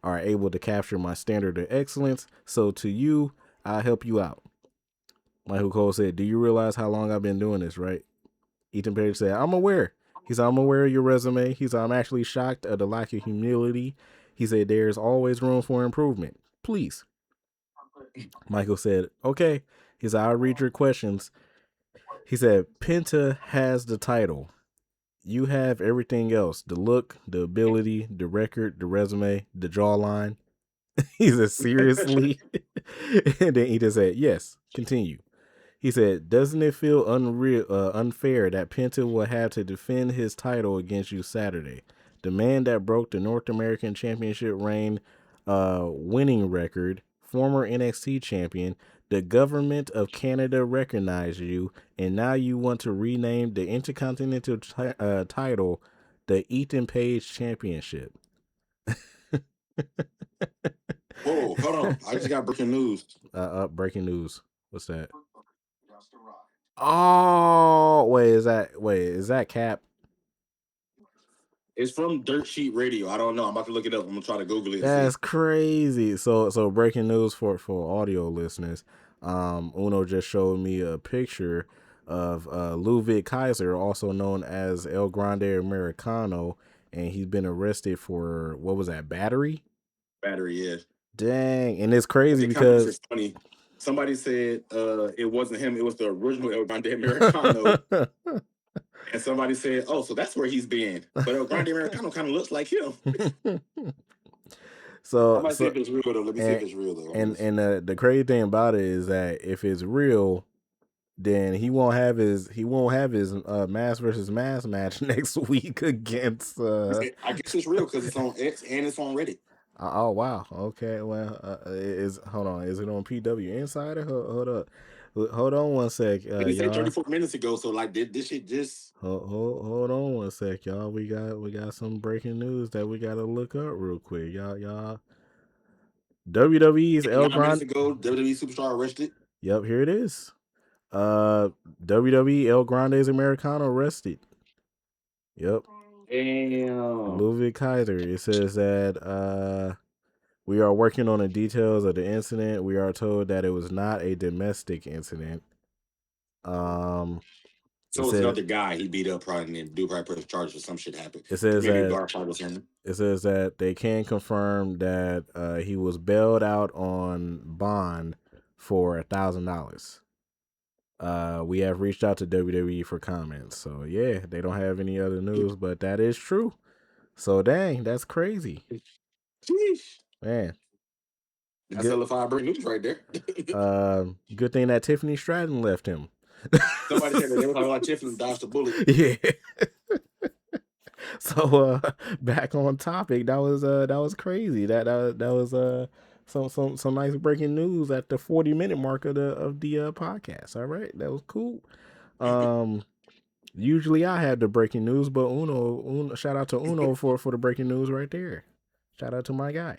are able to capture my standard of excellence. So to you, I'll help you out. Michael Cole said, do you realize how long I've been doing this, right? Ethan Page said, I'm aware. He said, I'm aware of your resume. He said, I'm actually shocked at the lack of humility. He said, there's always room for improvement. Please. Michael said, okay. He said, I'll read your questions. He said, Penta has the title. You have everything else. The look, the ability, the record, the resume, the jawline. He said, seriously? And then he just said, yes, continue. He said, doesn't it feel unfair that Penta will have to defend his title against you Saturday? The man that broke the North American Championship reign winning record, former NXT champion, the government of Canada recognized you, and now you want to rename the Intercontinental title the Ethan Page Championship. Whoa, hold on. I just got breaking news. Breaking news. What's that? Oh, wait, is that Cap? It's from Dirt Sheet Radio. I don't know. I'm about to look it up. I'm gonna try to Google it. That's crazy. So breaking news for audio listeners. Uno just showed me a picture of Ludwig Kaiser, also known as El Grande Americano, and he's been arrested for what was that, battery? Battery, yeah. Dang, and it's crazy because funny. Somebody said it wasn't him, it was the original El Grande Americano. And somebody said, oh, so that's where he's been. But El Grande Americano kind of looks like him. So I might see if it's real though. Let me see if it's real though. And the crazy thing about it is that if it's real, then he won't have his mass versus mass match next week against. I guess it's real because it's on X and it's on Reddit. Oh wow. Okay. Well, hold on. Is it on PW Insider? Hold on one sec. He said 34 minutes ago. So like, did this shit just? Hold on one sec, y'all. We got some breaking news that we gotta look up real quick, y'all. WWE's El Grande. Minutes ago, WWE superstar arrested. Yep, here it is. WWE El Grande's Americano arrested. Yep. Damn. Ludwig Kaiser. It says that we are working on the details of the incident. We are told that it was not a domestic incident. So it's another guy he beat up probably and dude probably put charges or some shit happened. It says that they can confirm that he was bailed out on bond for $1,000. We have reached out to WWE for comments. So yeah, they don't have any other news, but that is true. So dang, that's crazy. Sheesh. Man. That's LFI break news right there. Good thing that Tiffany Stratton left him. Somebody said that they were talking about Tiffany dodged the bullet. Yeah. So back on topic, that was crazy. That was some nice breaking news at the 40-minute mark of the podcast. All right, that was cool. Usually I have the breaking news, but Uno shout out to Uno for the breaking news right there. Shout out to my guy.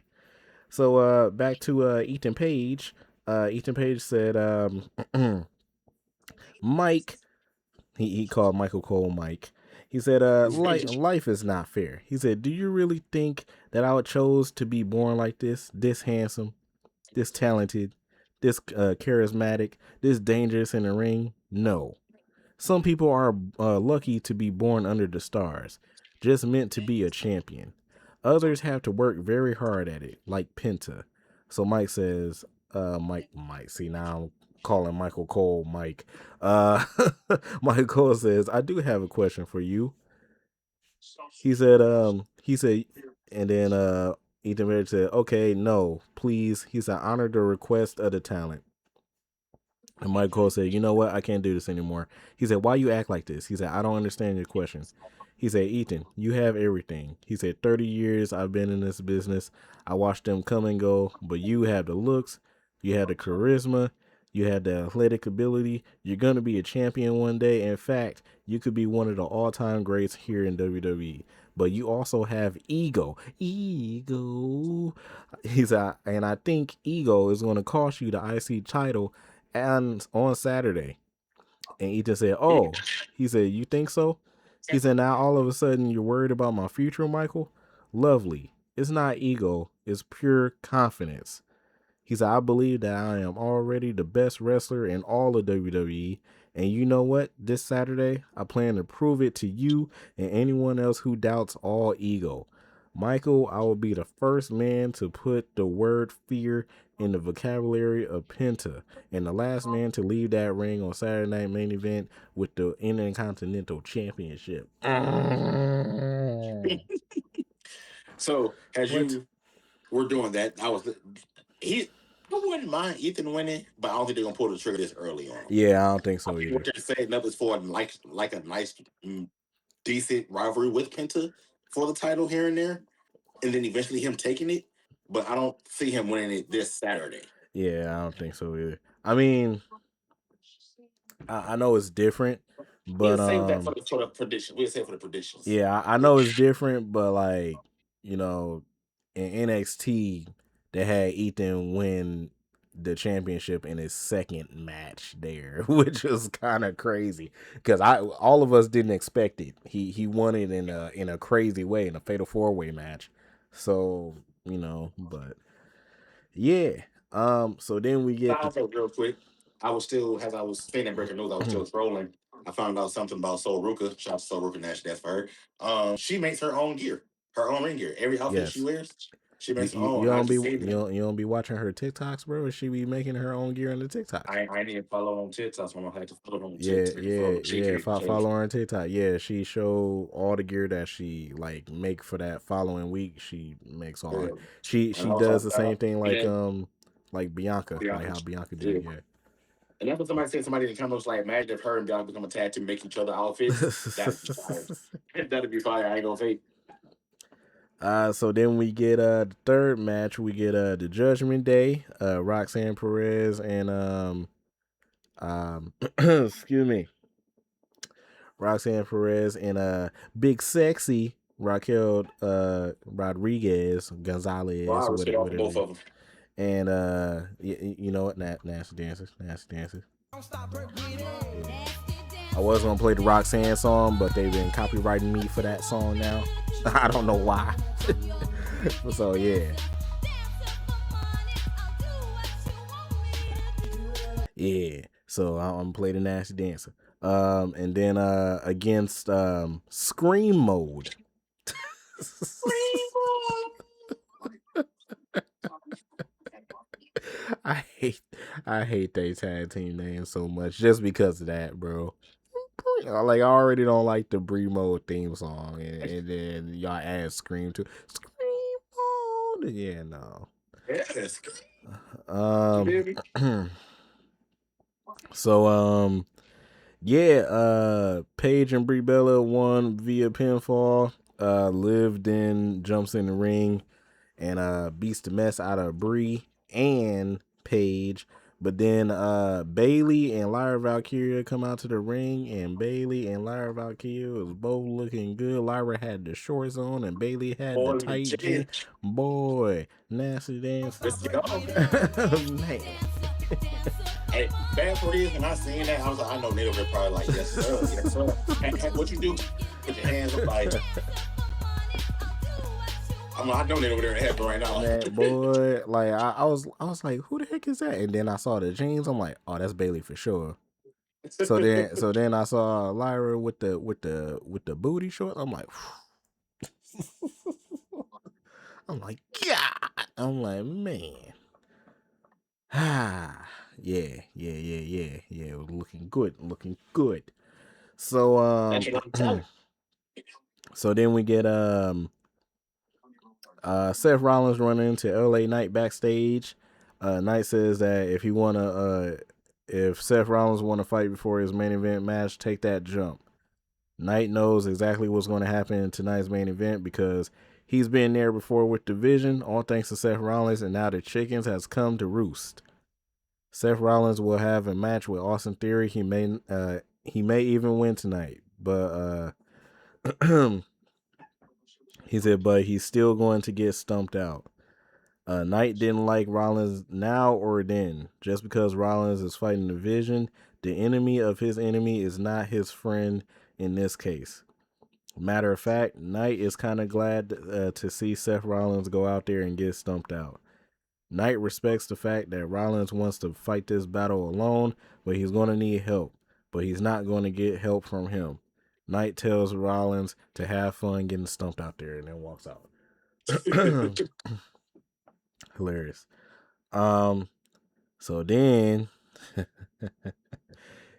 So back to Ethan Page. Ethan Page said Mike, he called Michael Cole Mike. He said, life is not fair. He said, do you really think that I would chose to be born like this handsome, this talented, this charismatic, this dangerous in the ring? No. Some people are lucky to be born under the stars, just meant to be a champion. Others have to work very hard at it, like Penta. So Mike says, Mike, see now I'm calling Michael Cole Mike. Michael Cole says, I do have a question for you. He said, and then Ethan Page said, okay, no, please. He said, honor the request of the talent. And Mike Cole said, you know what? I can't do this anymore. He said, why you act like this? He said, I don't understand your question. He said, Ethan, you have everything. He said, 30 years I've been in this business. I watched them come and go, but you have the looks, you have the charisma, you have the athletic ability. You're going to be a champion one day. In fact, you could be one of the all-time greats here in WWE. But you also have ego. Ego. He said, and I think ego is going to cost you the IC title and on Saturday. And Ethan said, oh, he said, you think so? He said, now all of a sudden you're worried about my future, Michael? Lovely. It's not ego. It's pure confidence. He said, I believe that I am already the best wrestler in all of WWE. And you know what? This Saturday, I plan to prove it to you and anyone else who doubts all ego. Michael, I will be the first man to put the word fear in the vocabulary of Penta, and the last man to leave that ring on Saturday Night Main Event with the Intercontinental Championship. So as you were doing that, I wouldn't mind Ethan winning, but I don't think they're gonna pull the trigger this early on. Yeah, I don't think so either. What they're setting up is for like a nice, decent rivalry with Penta for the title here and there, and then eventually him taking it. But I don't see him winning it this Saturday. Yeah, I don't think so either. I mean, I know it's different, but we'll save that for the prediction. We'll save it for the predictions. Yeah, I know it's different, but like, you know, in NXT they had Ethan win the championship in his second match there, which was kind of crazy because all of us didn't expect it. He won it in a crazy way in a fatal 4-way match. So, you know, but yeah. So then we get real quick. I was saying that breaking news, I was still scrolling. I found out something about Sol Ruka. Shout out to Sol Ruka, that's for her. She makes her own gear, her own ring gear. Every outfit she wears, she makes her own. You don't be watching her TikToks, bro. Or she be making her own gear on the TikToks. I need to follow on TikTok, so I'm gonna have to follow on TikTok. Follow her on TikTok. Yeah, she show all the gear that she like make for that following week. She makes all it. She does the same thing like Bianca, like how Bianca did. Yeah. And that's what somebody said. Somebody in the comments like, imagine if her and Bianca become a tag team, make each other outfits. That'd be fire. That'd be fire. I ain't gonna fake. So then we get the third match. We get the Judgment Day, Roxanne Perez and excuse me, Roxanne Perez and Big Sexy Raquel Rodriguez Gonzalez. Wow, both of them. And you know what? Nasty dancers. I was gonna play the Roxanne song, but they've been copyrighting me for that song now. I don't know why. So yeah. Yeah. So I'm gonna play the Nasty Dancer. And then against Scream Mode. I hate they tag team name so much just because of that, bro. Like I already don't like the Bree Mode theme song, and then y'all add Scream to Scream Mode. Yeah, no. Yeah, that's good. So Paige and Brie Bella won via pinfall. Liv then jumps in the ring and beats the mess out of Brie and Paige. But then Bailey and Lyra Valkyria come out to the ring, and Bailey and Lyra Valkyria was both looking good. Lyra had the shorts on, and Bailey had the tight jeans. Boy, nasty dance. Let's get on. Man. Hey, bad for this, and I seen that, I was like, I know Native probably like, yes sir, yes sir. And what you do? Put your hands up like. I know they over there in heaven right now. Man, boy, like I was like, who the heck is that? And then I saw the jeans. I'm like, oh, that's Bailey for sure. So then I saw Lyra with the booty shorts. I'm like, God. I'm like, man. Yeah. It was looking good. So so then we get Seth Rollins running into LA Knight backstage. Knight says that if Seth Rollins want to fight before his main event match, take that jump. Knight knows exactly what's going to happen in tonight's main event because he's been there before with the Vision, all thanks to Seth Rollins, and now the chickens has come to roost. Seth Rollins will have a match with Austin Theory. He may even win tonight, but he said, but he's still going to get stumped out. Knight didn't like Rollins now or then. Just because Rollins is fighting the Vision, the enemy of his enemy is not his friend in this case. Matter of fact, Knight is kind of glad to see Seth Rollins go out there and get stumped out. Knight respects the fact that Rollins wants to fight this battle alone, but he's going to need help. But he's not going to get help from him. Knight tells Rollins to have fun getting stumped out there and then walks out. Hilarious. So then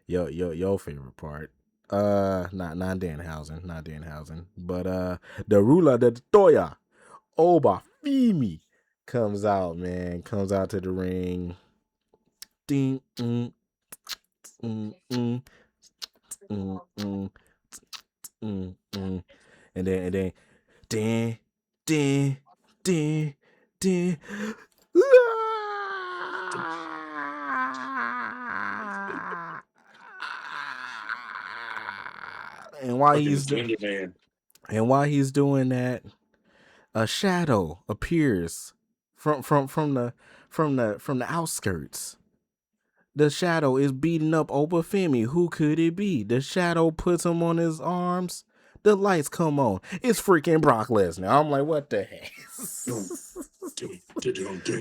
your favorite part. Not Danhausen, but the ruler de Toya, Oba Femi, comes out to the ring. Ding, and then din. And while he's doing that, a shadow appears from the outskirts. The shadow is beating up Oba Femi. Who could it be? The shadow puts him on his arms. The lights come on. It's freaking Brock Lesnar. I'm like, what the heck?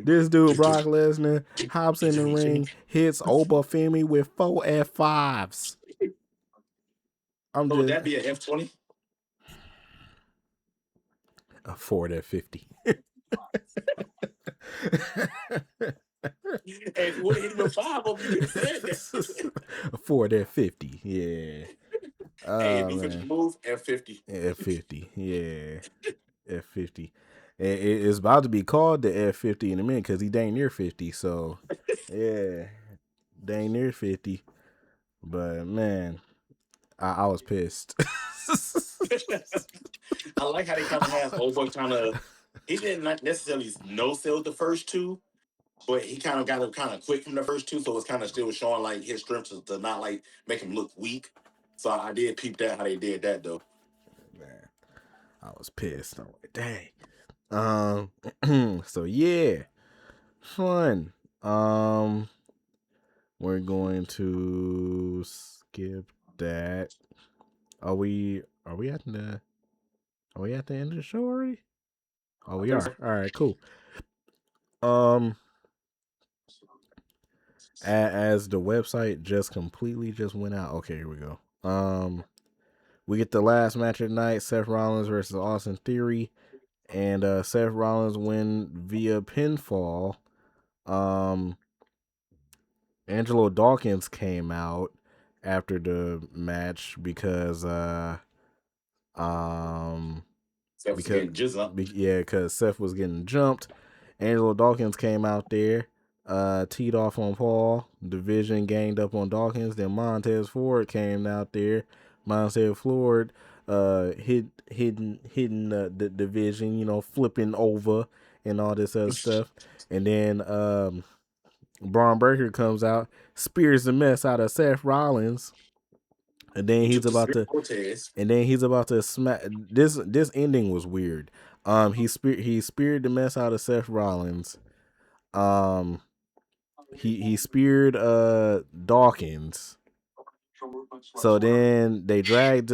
This dude, Brock Lesnar, hops in the ring, hits Oba Femi with 4 F5s. Would that be an F20? A Ford F50. Hey, would hit him with 5 of you said that. A Ford F50, yeah. Hey, if you could move F50. F50, yeah. F50. It's about to be called the F50 in a minute because he dang near 50. So, yeah, dang near 50. But man, I was pissed. I like how they kind of have Oba he didn't necessarily no-sell the first 2, but he kind of got it kind of quick from the first 2, so it's kind of still showing like his strength to not like make him look weak. So I did peep that how they did that though. Man, I was pissed. I'm like, dang. So yeah, fun. We're going to skip that. Are we at the end of the show already? Oh, we are. All right, cool. As the website just completely went out. Okay, here we go. We get the last match at night: Seth Rollins versus Austin Theory, and Seth Rollins win via pinfall. Angelo Dawkins came out after the match because Seth was getting jizzed up. because Seth was getting jumped. Angelo Dawkins came out there, teed off on Paul. Division ganged up on Dawkins. Then Montez Ford came out there. Montez Ford hitting the division, flipping over and all this other stuff. And then Braun Breaker comes out, spears the mess out of Seth Rollins. And then he's about to smack. This ending was weird. He speared the mess out of Seth Rollins. He speared Dawkins. So then they dragged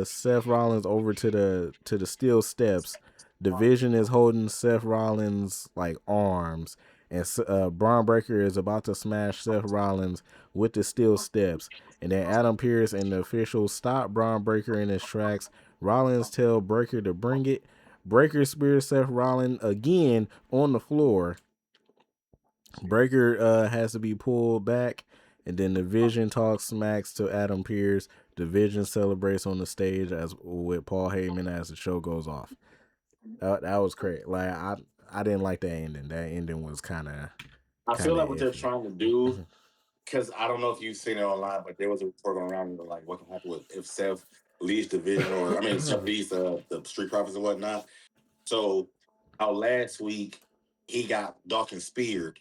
Seth Rollins over to the steel steps. Division is holding Seth Rollins like arms, and Braun Breaker is about to smash Seth Rollins with the steel steps. And then Adam Pearce and the officials stop Braun Breaker in his tracks. Rollins tell Breaker to bring it. Breaker spears Seth Rollins again on the floor. Breaker has to be pulled back, and then Division talks smacks to Adam Pearce. Division celebrates on the stage as with Paul Heyman as the show goes off. That was crazy. Like I didn't like that ending. That ending was kind of. I feel like what they're trying to do, because I don't know if you've seen it online, but there was a report going around like what can happen if Seth leaves Division or Seth leaves the Street Profits and whatnot. So, last week he got Dawkins speared.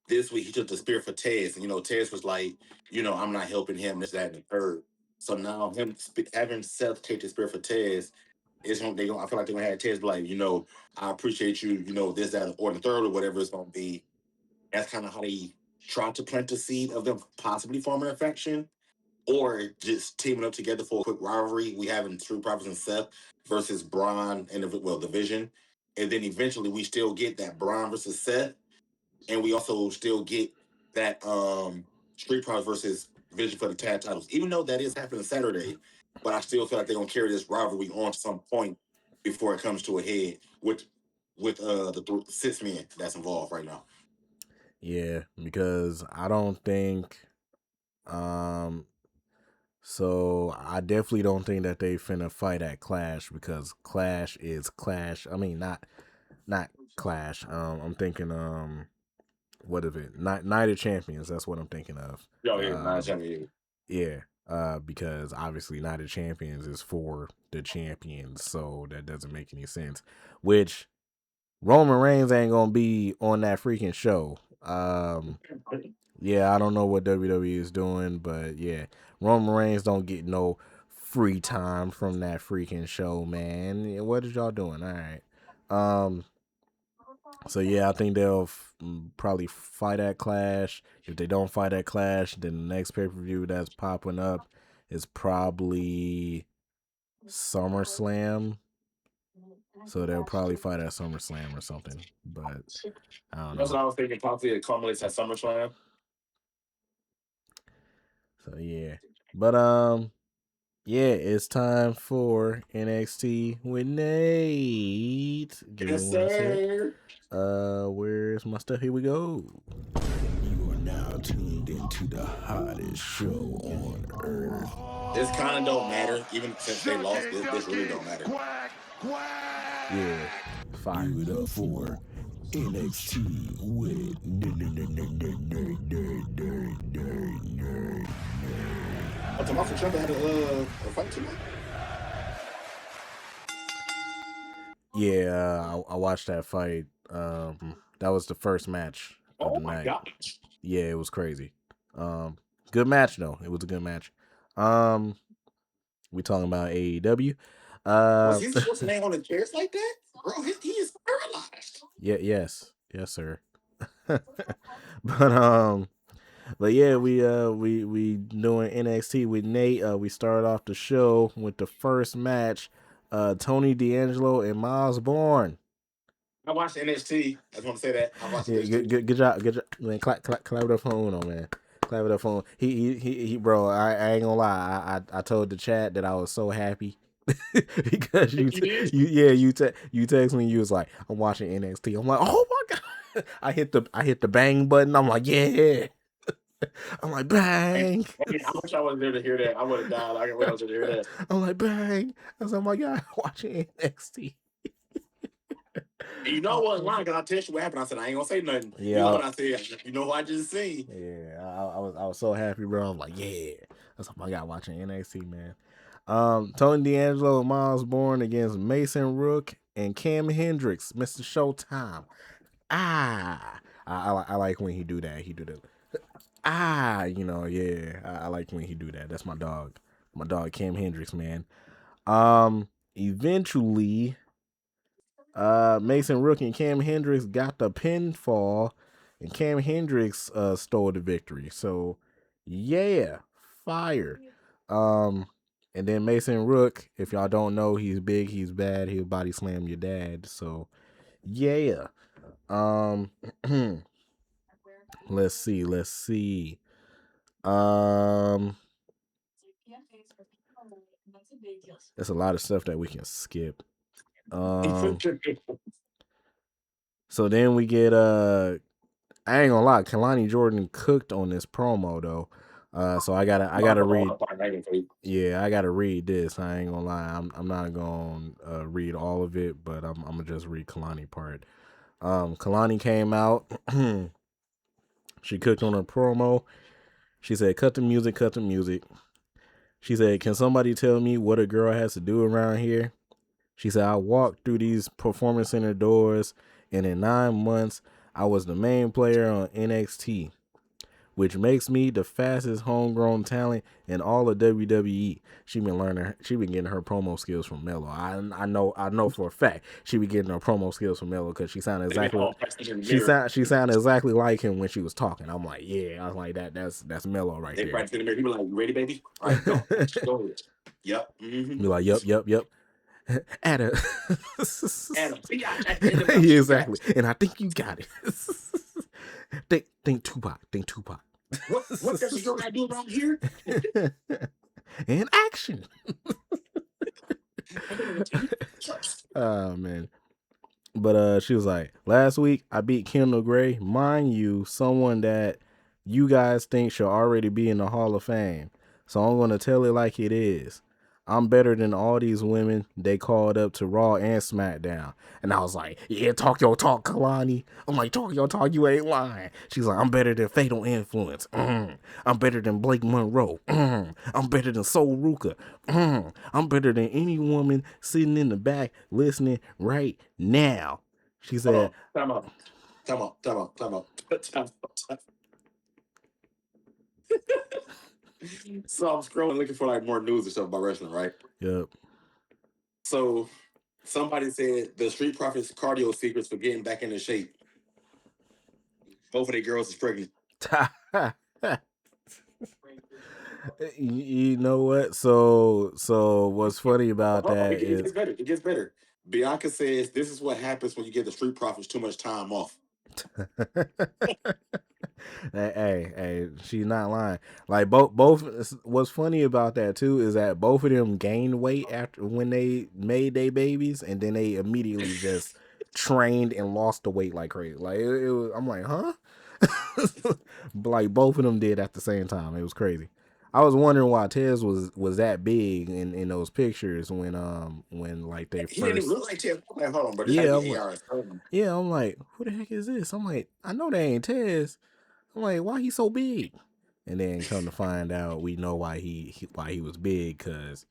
This week he took the spear for Tez, and Tez was like, I'm not helping him. This, that, and the third. So now him having Seth take the spear for Tez is I feel like they're gonna have Tez be like, I appreciate you, this, that, or the third, or whatever it's gonna be. That's kind of how they try to plant the seed of them possibly forming an affection, or just teaming up together for a quick rivalry. We having Street Profits and Seth versus Braun and Division, and then eventually we still get that Braun versus Seth. And we also still get that Street Profits versus Division for the tag titles, even though that is happening Saturday. But I still feel like they're gonna carry this rivalry on to some point before it comes to a head with the 6 men that's involved right now. Yeah, because I don't think. So I definitely don't think that they finna fight at Clash, because Clash is Clash. I mean, not Clash. I'm thinking what is it? Night of Champions. That's what I'm thinking of. Night of Champions. Yeah. Because obviously Night of Champions is for the champions, so that doesn't make any sense. Which Roman Reigns ain't gonna be on that freaking show. Yeah, I don't know what WWE is doing, but yeah, Roman Reigns don't get no free time from that freaking show, man. What is y'all doing? All right. So yeah, I think they'll probably fight at Clash. If they don't fight at Clash, then the next pay-per-view that's popping up is probably SummerSlam. So they'll probably fight at SummerSlam or something. But I don't know. That's what I was thinking. Possibly it culminates at SummerSlam. So yeah. But yeah, it's time for NXT with Nate. Give me one sec. Where's my stuff? Here we go. You are now tuned into the hottest show on earth. This kind of don't matter, even since they lost. This really don't matter. Yeah, fire. Give it up for NXT with Nate. Tommaso Ciampa had a fight tonight. Yeah, I watched that fight. That was the first match of the night. God. Yeah, it was crazy. Good match though. It was a good match. We talking about AEW. Was he supposed to name on the chairs like that? Bro, he is paralyzed. Yeah, yes, sir. But yeah, we doing NXT with Nate. We started off the show with the first match. Tony D'Angelo and Miles Bourne. I watched NXT. I just want to say that. I watched NXT. Good job. Man, clap it up for Uno, man. Clap it up for him. He bro, I ain't gonna lie. I told the chat that I was so happy because you text me. You was like, I'm watching NXT. I'm like, oh my god. I hit the bang button. I'm like, yeah. I'm like, bang. I wish I wasn't there to hear that. I would have died. I wish I was there to hear that. I'm like, bang. I was like, oh my God, watching NXT. And you know I wasn't lying because I tell you what happened. I said I ain't gonna say nothing. Yeah. You know what I said? You know who I just seen? Yeah, I was so happy, bro. I'm like, yeah. That's what I got watching NXT, man. Tony D'Angelo and Miles Bourne against Mason Rook and Cam Hendricks, Mr. Showtime. I like when he do that. He do the I like when he do that. That's my dog. My dog Cam Hendricks, man. Eventually, Mason Rook and Cam Hendricks got the pinfall, and Cam Hendricks stole the victory. So, yeah, fire. And then Mason Rook, if y'all don't know, he's big, he's bad, he'll body slam your dad. So, yeah. Let's see. There's a lot of stuff that we can skip. So then we get I ain't gonna lie, Kalani Jordan cooked on this promo though. So I gotta read. Yeah, I gotta read this. I ain't gonna lie, I'm not gonna read all of it, but I'm gonna just read Kalani part. Kalani came out. She cooked on her promo. She said, cut the music. She said, can somebody tell me what a girl has to do around here? She said, I walked through these performance center doors, and in 9 months, I was the main player on NXT, which makes me the fastest homegrown talent in all of WWE. She been getting her promo skills from Melo. I know for a fact she been getting her promo skills from Melo because she sounded exactly like him when she was talking. I'm like, yeah, I was like that's Melo right there. They practicing in the mirror. He be like, you ready, baby? All right, go ahead. Yep. Mm-hmm. Be like, yep. Adam. Yeah, exactly. And I think you got it. think Tupac. What does your guy do around here? And action. Oh man. But she was like, last week I beat Kendall Gray, mind you, someone that you guys think should already be in the Hall of Fame. So I'm gonna tell it like it is. I'm better than all these women they called up to Raw and SmackDown. And I was like, yeah, talk your talk, Kalani. I'm like, talk your talk, you ain't lying. She's like, I'm better than Fatal Influence. I'm better than Blake Monroe. I'm better than Sol Ruka. I'm better than any woman sitting in the back listening right now. She said, Time out. So I'm scrolling looking for like more news or stuff about wrestling, right? Yep. So somebody said the Street Profits cardio secrets for getting back into shape. Both of their girls is pregnant. You know what? So what's funny about that is it gets better. Bianca says this is what happens when you give the Street Profits too much time off. Hey, she's not lying. Like both. What's funny about that too is that both of them gained weight after when they made their babies, and then they immediately just trained and lost the weight like crazy. Like it was, I'm like, huh? Like both of them did at the same time. It was crazy. I was wondering why Tez was that big in those pictures when like they He first. didn't look like Tez. Hold on, but I'm like, who the heck is this? I'm like, I know they ain't Tez. I'm like, why he so big? And then come to find out, we know why he was big, because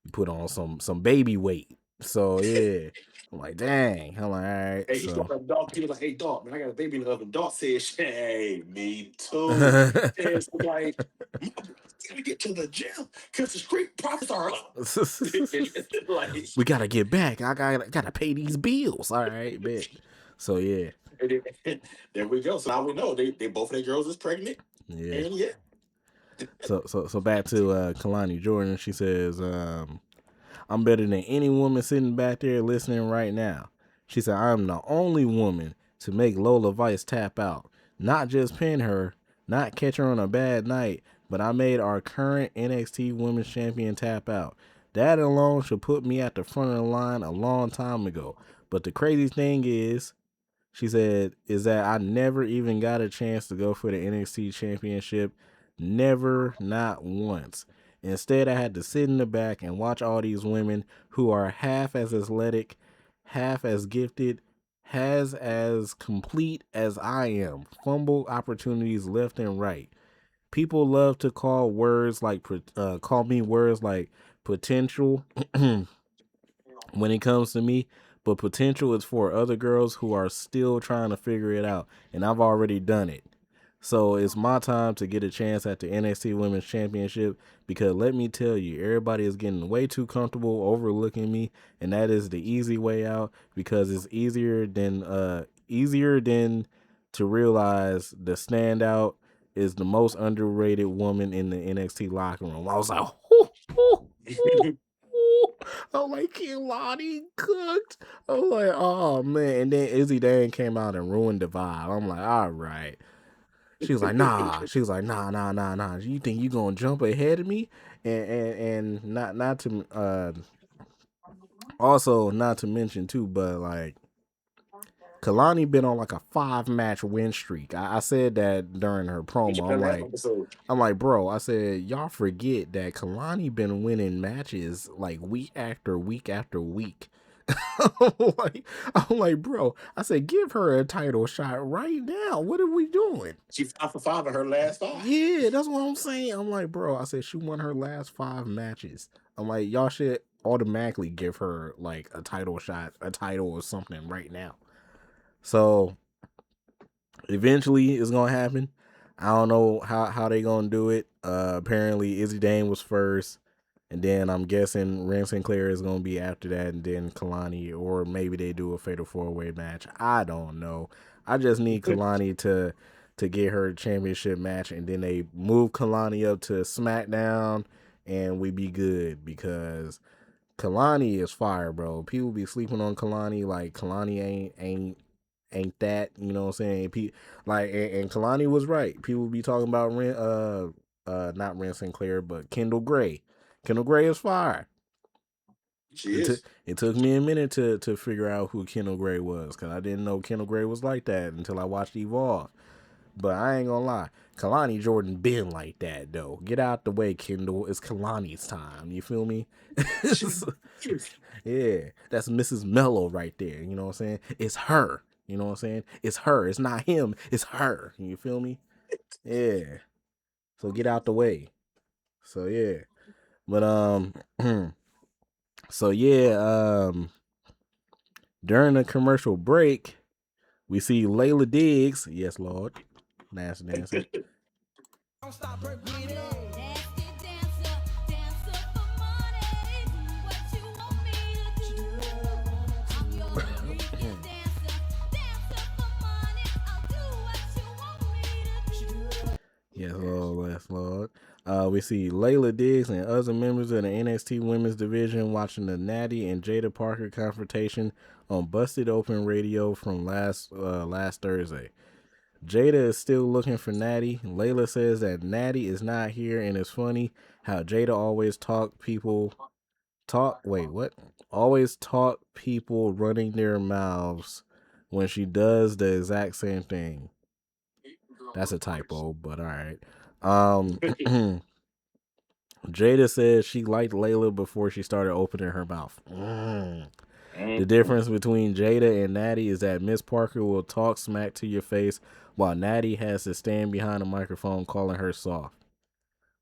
he put on some baby weight. So yeah, I'm like, dang. I'm like, all right. Hey, so he was like, hey, dog, man, I got a baby in the oven. Dog said, hey, me too. Tez was like, gotta get to the gym because the Street Profits are up. Like, we gotta get back. I gotta pay these bills. All right, bet. So yeah. There we go. So now we know they both of their girls is pregnant. Yeah. And yeah. So back to Kalani Jordan. She says, I'm better than any woman sitting back there listening right now. She said, I'm the only woman to make Lola Vice tap out. Not just pin her, not catch her on a bad night, but I made our current NXT Women's Champion tap out. That alone should put me at the front of the line a long time ago. But the crazy thing is, She said, is that I never even got a chance to go for the NXT championship. Never, not once. Instead, I had to sit in the back and watch all these women who are half as athletic, half as gifted, as complete as I am, fumble opportunities left and right. People love to call me words like potential when it comes to me, but potential is for other girls who are still trying to figure it out, and I've already done it. So it's my time to get a chance at the NXT Women's Championship, because let me tell you, everybody is getting way too comfortable overlooking me, and that is the easy way out, because it's easier than to realize the standout is the most underrated woman in the NXT locker room. I was like, I'm like, Kehlani cooked. I'm like, oh man. And then Izzy Dan came out and ruined the vibe. I'm like, all right. She was like, nah. She was like, nah. You think you gonna jump ahead of me? And not to also not to mention too, but like Kehlani been on like a 5-match win streak. I said that during her promo. I'm like, bro, I said, y'all forget that Kehlani been winning matches like week after week after week. I'm like, bro, I said, give her a title shot right now. What are we doing? She 5 for 5 in her last 5. Yeah, that's what I'm saying. I'm like, bro, I said, she won her last 5 matches. I'm like, y'all should automatically give her like a title shot, a title or something right now. So eventually it's gonna happen. I don't know how they gonna do it. Apparently Izzy Dane was first, and then I'm guessing Ren Sinclair is gonna be after that, and then Kehlani, or maybe they do a fatal 4-way match. I don't know. I just need Kehlani to get her championship match, and then they move Kehlani up to SmackDown, and we be good, because Kehlani is fire, bro. People be sleeping on Kehlani, like Kehlani ain't that, you know what I'm saying? And Kehlani was right. People be talking about not Ren Sinclair, but Kendall Gray. Kendall Gray is fire. It took me a minute to figure out who Kendall Gray was, because I didn't know Kendall Gray was like that until I watched Evolve. But I ain't gonna lie, Kehlani Jordan been like that though. Get out the way, Kendall. It's Kehlani's time. You feel me? Yeah, that's Mrs. Mello right there. You know what I'm saying? It's her. You know what I'm saying? It's her. It's not him. It's her. You feel me? Yeah. So get out the way. So yeah. But so yeah, during the commercial break, we see Layla Diggs. Yes, Lord. Nasty dancer. Don't stop her beating. Yes, Lord. We see Layla Diggs and other members of the NXT Women's Division watching the Natty and Jada Parker confrontation on Busted Open Radio from last Thursday. Jada is still looking for Natty. Layla says that Natty is not here, and it's funny how Jada always always taught people running their mouths when she does the exact same thing. That's a typo, but all right. Jada says she liked Layla before she started opening her mouth. The difference between Jada and Natty is that Miss Parker will talk smack to your face, while Natty has to stand behind a microphone calling her soft.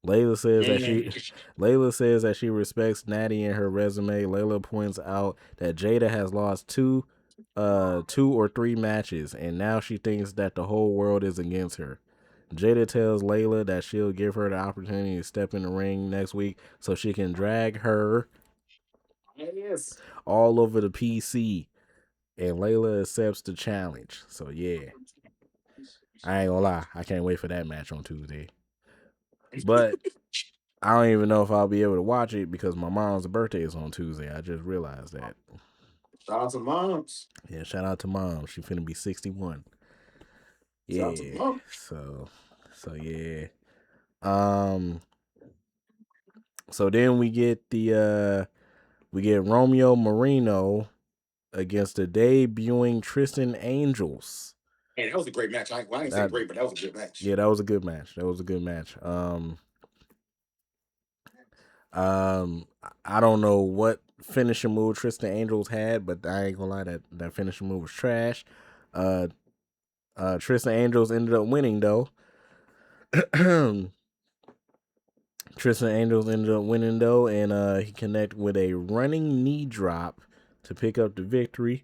Layla says that she respects Natty and her resume. Layla points out that Jada has lost two or three matches, and now she thinks that the whole world is against her. Jada tells Layla that she'll give her the opportunity to step in the ring next week so she can drag her all over the PC, and Layla accepts the challenge. So yeah, I ain't gonna lie, I can't wait for that match on Tuesday. But I don't even know if I'll be able to watch it because my mom's birthday is on Tuesday. I just realized that. Shout out to moms. Yeah, shout out to mom. She finna be 61. Yeah. Shout out to mom. So yeah. So then we get Romeo Moreno against the debuting Tristan Angels. And that was a great match. I ain't say great, but that was a good match. Yeah, that was a good match. I don't know what finishing move Tristan Angels had, but I ain't gonna lie, that finishing move was trash. Tristan Angels ended up winning though. Tristan Angels ended up winning though, and he connected with a running knee drop to pick up the victory.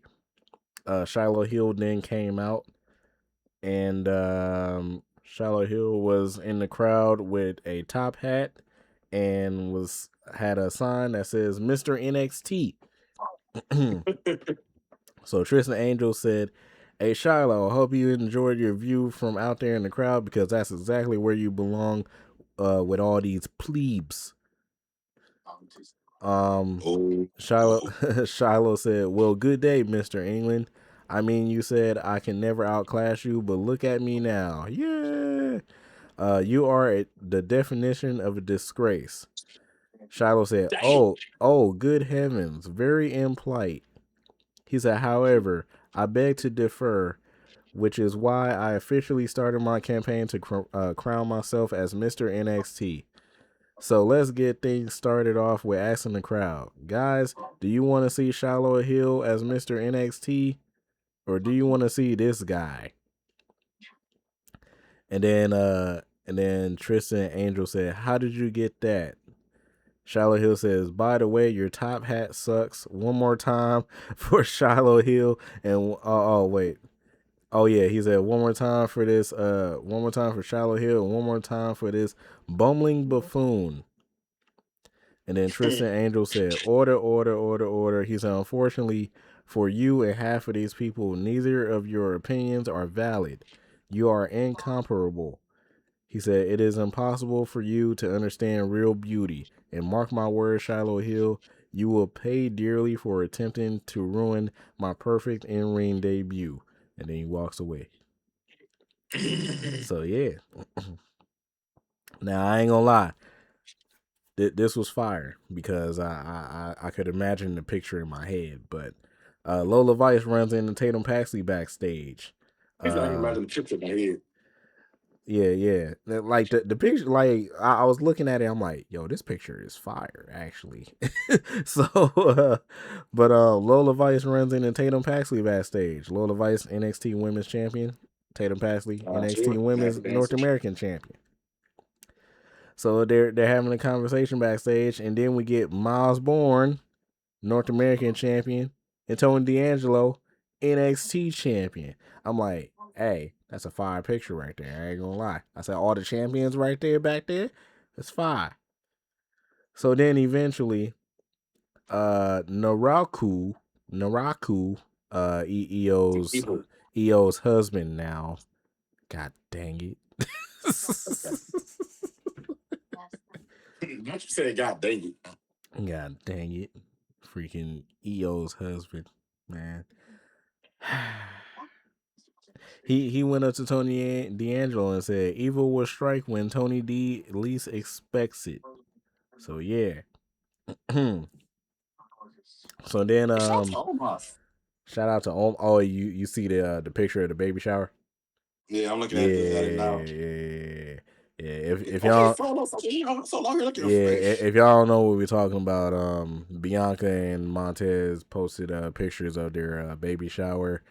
Shiloh Hill then came out, and Shiloh Hill was in the crowd with a top hat and had a sign that says Mr. NXT. So Tristan Angel said, "Hey Shiloh, I hope you enjoyed your view from out there in the crowd because that's exactly where you belong with all these plebes." Shiloh said, "Well, good day, Mr. England. I mean, you said I can never outclass you, but look at me now. Yeah. You are the definition of a disgrace." Shiloh said, "Oh, good heavens, very impolite." He said, "However, I beg to differ, which is why I officially started my campaign to crown myself as Mr. NXT. So let's get things started off with asking the crowd, guys, do you want to see Shiloh Hill as Mr. NXT, or do you want to see this guy?" And then Tristan Angel said, "How did you get that?" Shiloh Hill says, "By the way, your top hat sucks. One more time for Shiloh Hill." And wait. Oh yeah, he said, "One more time for this, one more time for Shiloh Hill, and one more time for this bumbling buffoon." And then Tristan Angel said, "Order, order, order, order." He said, "Unfortunately for you and half of these people, neither of your opinions are valid. You are incomparable." He said, "It is impossible for you to understand real beauty. And mark my words, Shiloh Hill, you will pay dearly for attempting to ruin my perfect in-ring debut." And then he walks away. So, yeah. Now, I ain't gonna lie. This was fire because I could imagine the picture in my head. But Lola Vice runs into Tatum Paxley backstage. I can imagine the picture in my head. Yeah. Like the picture, like I was looking at it, I'm like, yo, this picture is fire, actually. So, but Lola Vice runs into Tatum Paxley backstage. Lola Vice, NXT Women's Champion. Tatum Paxley, NXT Women's North American Champion. So they're having a conversation backstage, and then we get Miles Bourne, North American Champion, and Tony D'Angelo, NXT Champion. I'm like, hey, that's a fire picture right there. I ain't gonna lie. I said all the champions right there back there. That's fire. So then eventually, Naraku, EO's husband now. God dang it. Not you said God dang it. God dang it. Freaking EO's husband, man. He went up to Tony D'Angelo and said, "Evil will strike when Tony D least expects it." So yeah. So then shout out to oh you see the picture of the baby shower? Yeah, I'm looking at it now. Yeah. If y'all if y'all don't know what we're talking about, Bianca and Montez posted pictures of their baby shower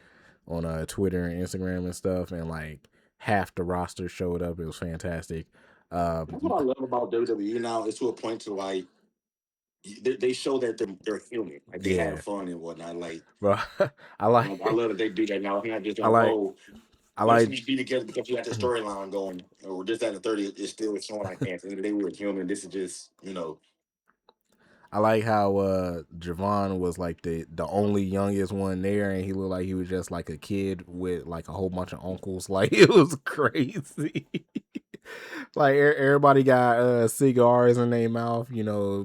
on Twitter and Instagram and stuff, and like half the roster showed up. It was fantastic. That's what I love about WWE now. It's to a point to like they show that they're human, like they have fun and whatnot. Like, bro, I love that they do that now. It's not just let's be together because you got the storyline going, or just at the 30, it's still showing like, man, they were human. This is just, I like how Javon was like the only youngest one there, and he looked like he was just like a kid with like a whole bunch of uncles. Like it was crazy. Like everybody got cigars in their mouth,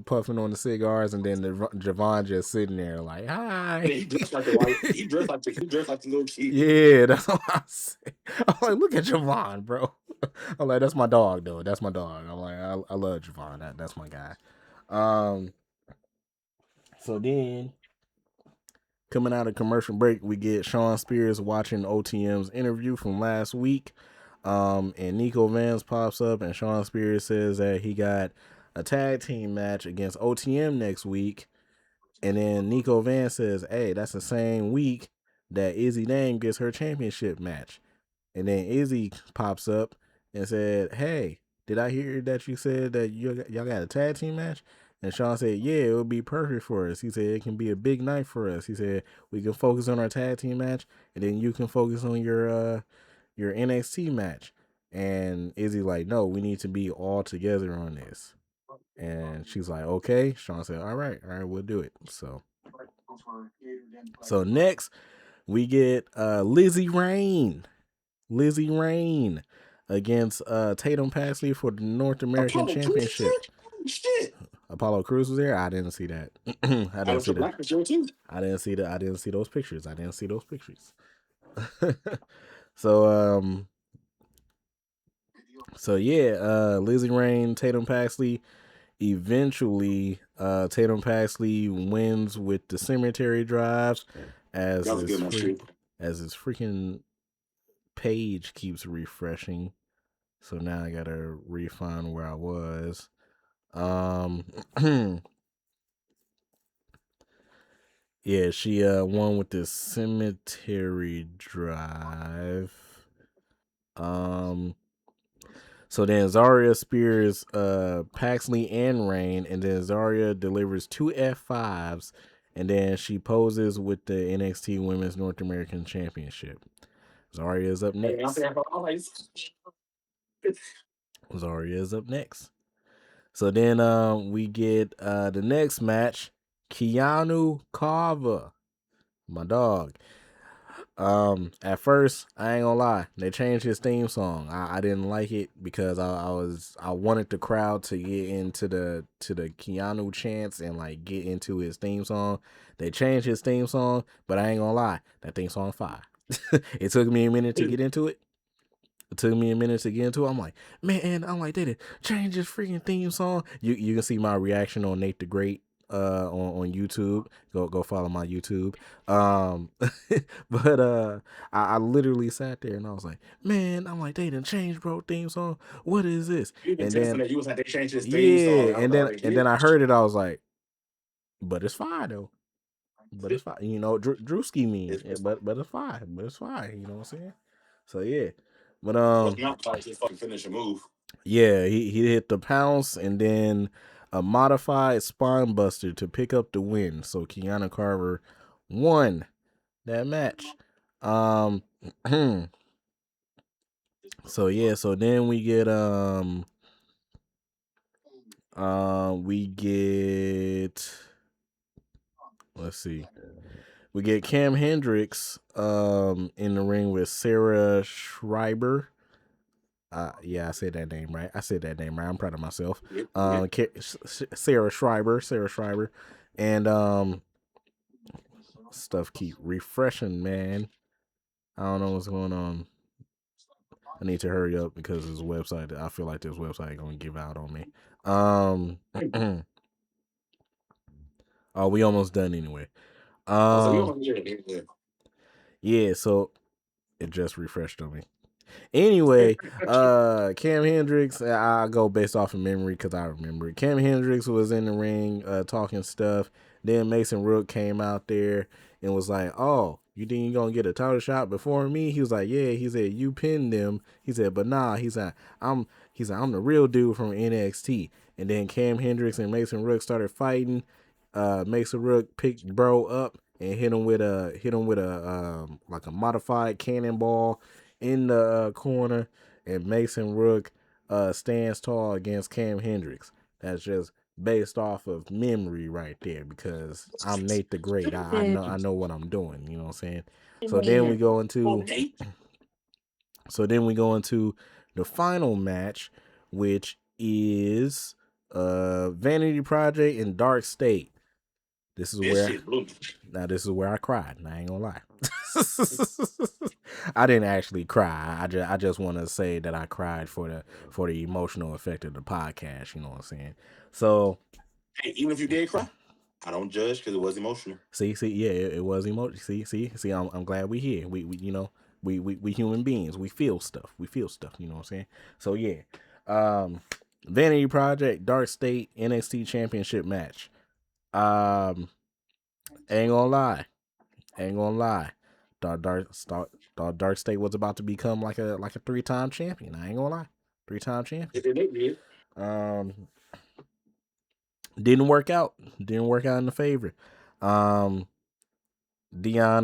puffing on the cigars, and then Javon just sitting there like, "Hi." He dressed like the little kid. Yeah, that's what I said. I'm like, look at Javon, bro. I'm like, that's my dog, though. That's my dog. I'm like, I love Javon. That's my guy. So then Coming out of commercial break, we get Shawn Spears watching OTM's interview from last week. And Nico Vance pops up, and Shawn Spears says that he got a tag team match against OTM next week. And then Nico Vance says, hey, that's the same week that Izzy Dame gets her championship match. And then Izzy pops up and said, hey, did I hear that you said that y'all got a tag team match? And Shawn said, yeah, it would be perfect for us. He said, it can be a big night for us. He said, we can focus on our tag team match, and then you can focus on your NXT match. And Izzy like, no, we need to be all together on this. And she's like, okay. Shawn said, all right, we'll do it. So next we get Lizzie Rain against Tatum Paxley for the North American Championship. Shit. Apollo Crews was there. I didn't see that. I didn't see that. I didn't see those pictures. So yeah, Lizzie Rain, Tatum Paxley. Eventually, Tatum Paxley wins with the cemetery drives as his freaking page keeps refreshing. So now I gotta refine where I was. Yeah, she won with the cemetery drive. So then Zarya spears Paxley and Rain, and then Zarya delivers 2 F5s, and then she poses with the NXT Women's North American Championship. Zarya is up next. So then we get the next match, Keanu Carver, my dog. At first, I ain't gonna lie, they changed his theme song. I didn't like it because I wanted the crowd to get into the Keanu chants and like get into his theme song. They changed his theme song, but I ain't gonna lie, that theme song fire. It took me a minute to get into it. I'm like, man, they did change his freaking theme song. You can see my reaction on Nate the Great on YouTube. Go follow my YouTube. But I literally sat there and I was like, man, they didn't change bro theme song. What is this? And then that you was like, they changed his theme song. And then I heard it. I was like, but it's fine though. But it's fine. You know, Drewski means, but it's fine. But it's fine. You know what I'm saying? So yeah. But not like his fucking finisher move. Yeah, he hit the pounce and then a modified spine buster to pick up the win. So Keanu Carver won that match. So yeah, so then we get let's see. We get Cam Hendricks in the ring with Sarah Schreiber. Yeah, I said that name right. I'm proud of myself. Sarah Schreiber. And stuff keep refreshing, man. I don't know what's going on. I need to hurry up because this website, I feel like this website gonna give out on me. Oh, we almost done anyway. Yeah, so it just refreshed on me. Anyway, Cam Hendricks, I go based off of memory because I remember it. Cam Hendricks was in the ring talking stuff. Then Mason Rook came out there and was like, oh, you think you're going to get a title shot before me? He was like, yeah. He said, you pinned them. He said, but nah. He said, I'm the real dude from NXT. And then Cam Hendricks and Mason Rook started fighting. Mason Rook picked bro up and hit him with a like a modified cannonball in the corner, and Mason Rook stands tall against Cam Hendricks. That's just based off of memory right there because I'm Nate the Great. I know what I'm doing. You know what I'm saying? So then we go into the final match, which is Vanity Project and Dark State. This is where I cried. I ain't gonna lie. I didn't actually cry. I just want to say that I cried for the emotional effect of the podcast. You know what I'm saying? So, hey, even if you did cry, I don't judge because it was emotional. See, yeah, it was emotional. See. I'm glad we here. We you know, we human beings. We feel stuff. You know what I'm saying? So yeah, Vanity Project, Dark State NXT Championship match. Ain't gonna lie. Dark State was about to become like a 3-time champion. I ain't gonna lie, 3-time champion. It did. Didn't work out. Didn't work out in the favor. Dion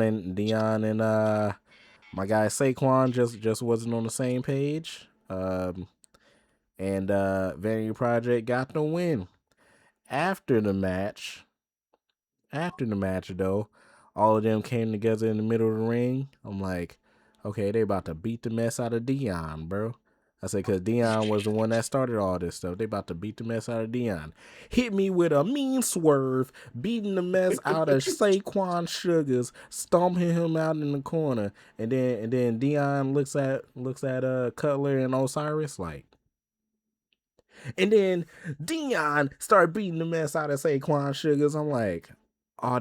and my guy Saquon just wasn't on the same page. And Vanity Project got the win. After the match, though, all of them came together in the middle of the ring. I'm like, okay, they about to beat the mess out of Dion, bro. I said, because Dion was the one that started all this stuff. They about to beat the mess out of Dion. Hit me with a mean swerve, beating the mess out of Saquon Sugars, stomping him out in the corner, and then Dion looks at Cutler and Osiris like. And then Dion started beating the mess out of Saquon Sugars. I'm like, oh,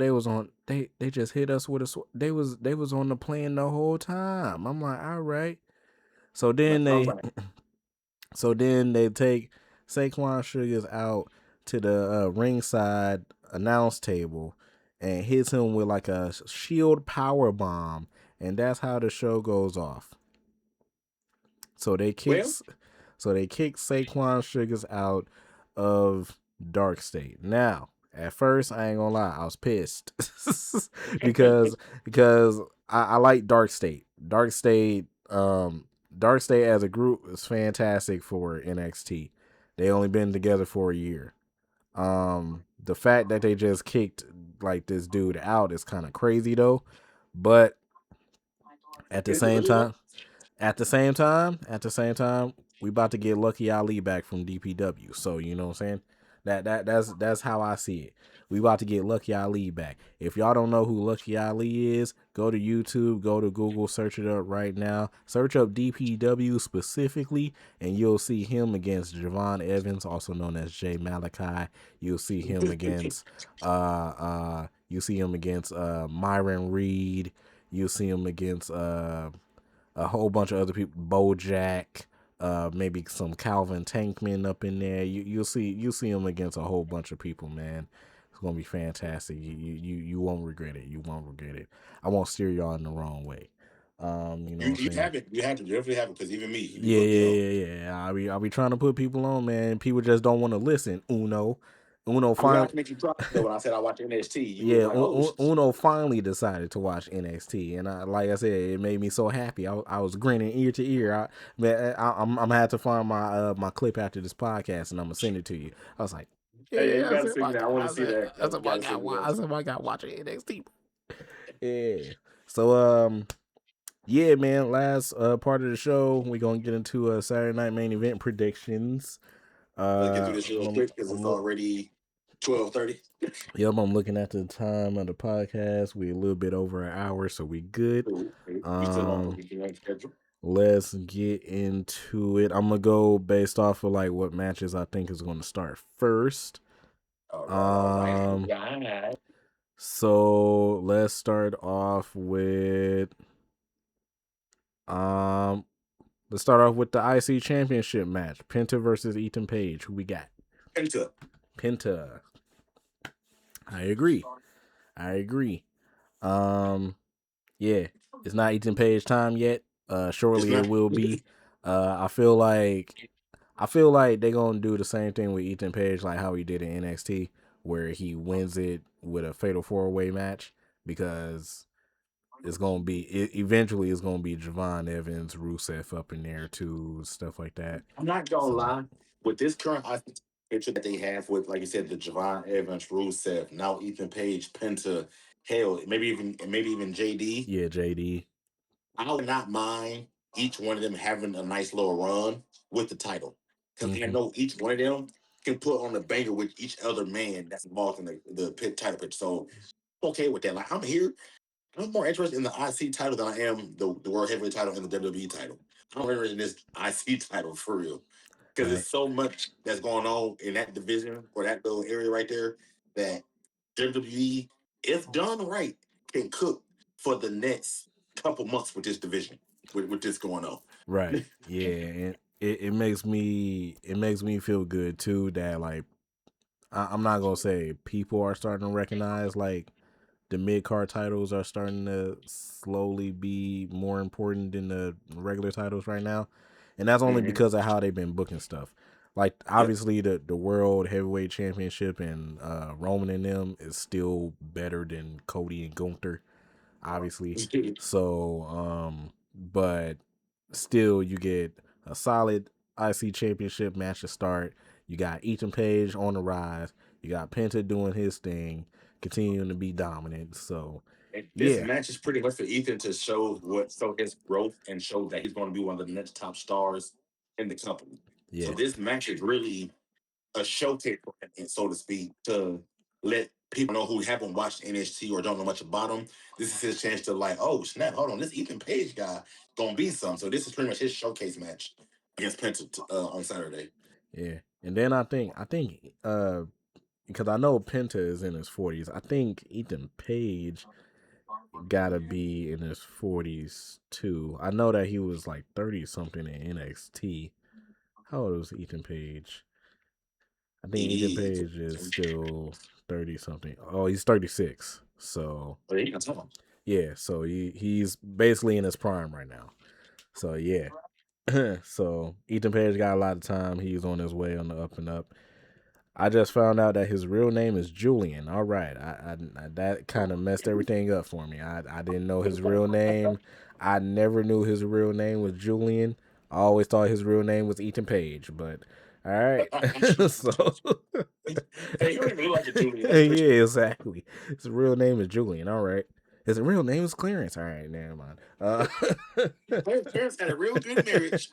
they just hit us with a they was on the plan the whole time. I'm like, all right. So then they take Saquon Sugars out to the ringside announce table and hits him with like a shield power bomb, and that's how the show goes off. So they kick Saquon Sugars out of Dark State. Now, at first, I ain't gonna lie, I was pissed because I like Dark State. Dark State as a group is fantastic for NXT. They only been together for a year. The fact that they just kicked like this dude out is kind of crazy though, but at the same time, we about to get Lucky Ali back from DPW. So you know what I'm saying? That's how I see it. We about to get Lucky Ali back. If y'all don't know who Lucky Ali is, go to YouTube, go to Google, search it up right now. Search up DPW specifically, and you'll see him against Javon Evans, also known as Jay Malachi. You'll see him against Myron Reed. You'll see him against a whole bunch of other people, Bojack, maybe some Calvin Tankman up in there. You'll see him against a whole bunch of people, man. It's gonna be fantastic. You won't regret it. You won't regret it. I won't steer y'all in the wrong way. You know what I'm saying? You definitely have it because even me. Yeah. I'll be trying to put people on, man. People just don't want to listen. Uno finally. Make you try though. When I said I watch NXT, you were like, oh, Uno finally decided to watch NXT, and like I said, it made me so happy. I was grinning ear to ear. I'm gonna have to find my clip after this podcast, and I'm gonna send it to you. I was like, you gotta see that. I want to see that. I said, I got watching NXT. Yeah. So yeah, man. Last part of the show, we're gonna get into Saturday Night Main Event predictions. Let's get through this real quick because it's already 12:30. Yep, I'm looking at the time of the podcast. We're a little bit over an hour, so we good. Let's get into it. I'm gonna go based off of like what matches I think is gonna start first. So let's start off with let's start off with the IC Championship match. Penta versus Ethan Page. Who we got? Penta. I agree. Yeah, it's not Ethan Page time yet. Shortly it will be. I feel like they're gonna do the same thing with Ethan Page, like how he did in NXT, where he wins it with a fatal 4-way match, because it's gonna be eventually it's gonna be Javon Evans, Rusev up in there too, stuff like that. I'm not gonna lie, with this current picture that they have with, like you said, the Javon Evans, Rusev, now Ethan Page, Penta, hell, maybe even JD. Yeah, JD. I would not mind each one of them having a nice little run with the title, because I know each one of them can put on a banger with each other man that's involved in the pit title pitch. So I'm okay with that. Like, I'm here. I'm more interested in the IC title than I am the World Heavyweight title and the WWE title. I'm interested in this IC title for real, because there's so much that's going on in that division or that little area right there that WWE, if done right, can cook for the next couple months with this division, with this going on. Right. Yeah. And it makes me feel good too that like I'm not gonna say people are starting to recognize like the mid card titles are starting to slowly be more important than the regular titles right now, and that's only because of how they've been booking stuff. Like obviously the world heavyweight championship and Roman and them is still better than Cody and Gunther, obviously. So but still you get a solid IC championship match to start. You got Ethan Page on the rise. You got Penta doing his thing, continuing to be dominant. So And this match is pretty much for Ethan to show his growth and show that he's going to be one of the next top stars in the company. yeah. So this match is really a showcase for him, so to speak, to let people know who haven't watched NXT or don't know much about him. This is his chance to like, oh snap, hold on, this Ethan Page guy gonna be some. So this is pretty much his showcase match against Penta on Saturday. Yeah. And then I think because I know Penta is in his 40s, I think Ethan Page gotta be in his 40s too. I know that he was like 30 something in NXT. How old was Ethan Page? I think Ethan Page is still 30 something. Oh, he's 36. So yeah, so he's basically in his prime right now. So yeah. So Ethan Page got a lot of time. He's on his way on the up and up. I just found out that his real name is Julian. All right, I that kind of messed everything up for me. I didn't know his real name. I never knew his real name was Julian. I always thought his real name was Ethan Page. But all right, so Hey, you don't even look like a Julian. yeah, exactly. His real name is Julian. All right, his real name is Clarence. All right, never mind. Clarence had a real good marriage.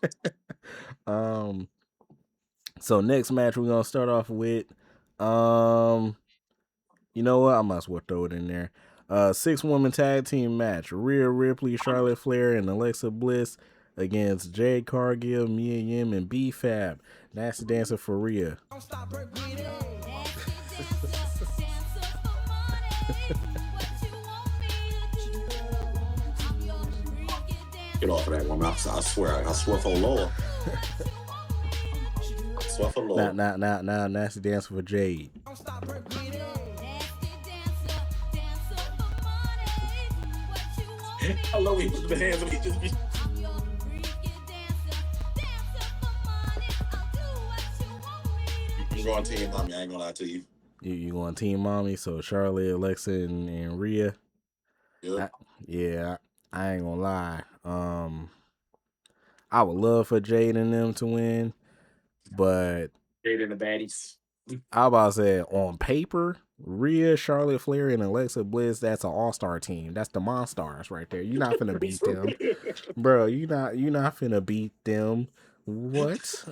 So next match we're gonna start off with, you know what? I might as well throw it in there. 6-woman tag team match: Rhea Ripley, Charlotte Flair, and Alexa Bliss against Jade Cargill, Mia Yim, and B Fab. Nasty Dancer for Rhea. Get off of that woman! I swear for Lord. I swear for Lord. Now, Nasty Dancer for Jade. I love when he puts the hands up. He just be. I'm going Team Mommy. I ain't gonna lie to you. You going Team Mommy? So Charlotte, Alexa, and Rhea. Yep. I ain't gonna lie. I would love for Jade and them to win, but Jade and the baddies. I about to say on paper, Rhea, Charlotte Flair, and Alexa Bliss, that's an all-star team. That's the Monstars right there. You're not finna beat them. Bro, you're not finna beat them. What?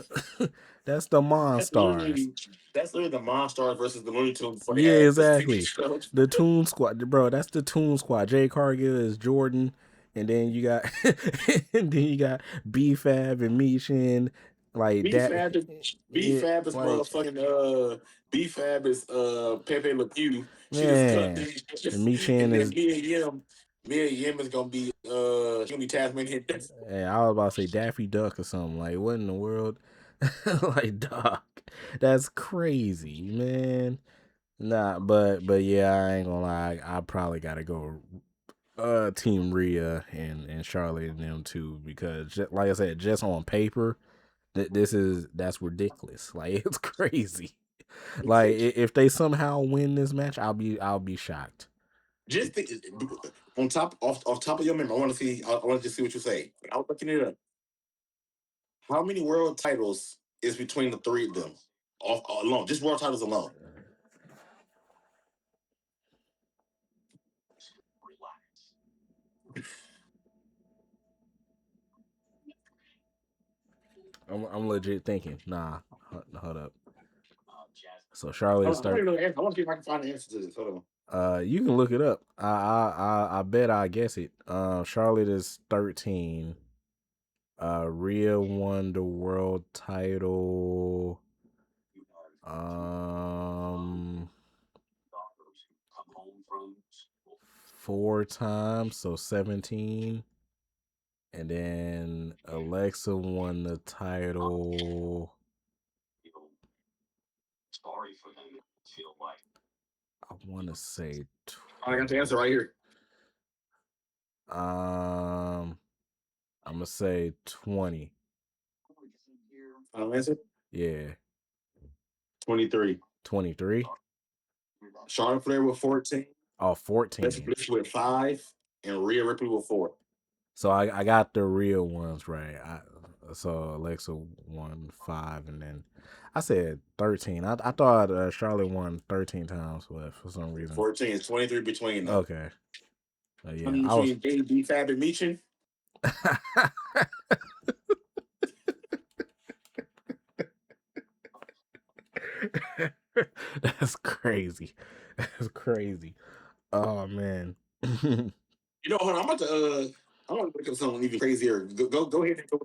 That's the Monstars. That's literally the Monstars versus the Looney Tunes. Yeah, exactly. The Toon Squad, bro. That's the Toon Squad. Jay Cargill is Jordan, and then you got B Fab and Michin. Like B Fab is like, motherfucking B Fab is Pepe Le Pew. Man, and Michin is Mia Yim is gonna be Huey Tasmanian. Hey, I was about to say Daffy Duck or something. Like, what in the world? Like, Doc, that's crazy, man. Nah, but yeah, I ain't gonna lie. I probably gotta go Team Rhea and Charlotte and them too, because like I said, just on paper, that's ridiculous. Like, it's crazy. Like, if they somehow win this match, I'll be shocked. Just think, off top of your memory, I want to just see what you say. I was looking it up. How many world titles is between the three of them? Alone, just world titles alone. I'm legit thinking. Nah, hold up. So Charlotte I want to see if I can find the answer to this. Hold on. You can look it up. I bet I guess it. Charlotte is 13. Rhea won the world title. 4 times, so 17. And then Alexa won the title. I want to say. I got the answer right here. I'm gonna say 20. Final answer? Yeah. 23. 23. Charlotte Flair with 14. Oh, 14. Alexa Bliss with 5, and Rhea Ripley with 4. So I got the real ones right. So Alexa won 5, and then I said 13. I thought Charlotte won 13 times, but for some reason 14 is 23 between them. Okay. Yeah, I was between JD, Fab, and Meechin. That's crazy. That's crazy. Oh man. You know, hold on, I'm about to look up something even crazier. Go ahead and go.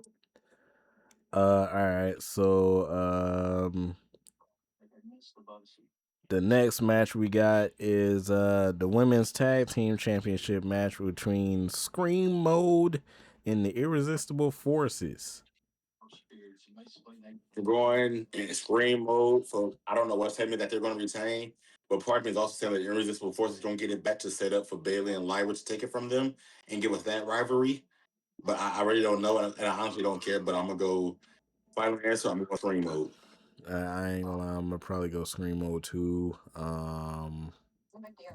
All right. So the next match we got is the women's tag team championship match between Scream Mode and the Irresistible Forces. We're going in Scream Mode, so I don't know what's telling me that they're going to retain. But part of me is also saying that the Irresistible Force is going to get it back to set up for Bayley and Lyra to take it from them and give us that rivalry. But I really don't know, and I honestly don't care. But I'm going to go final answer. I'm going to go Scream Mode. I ain't gonna lie, I'm gonna probably go Scream Mode 2.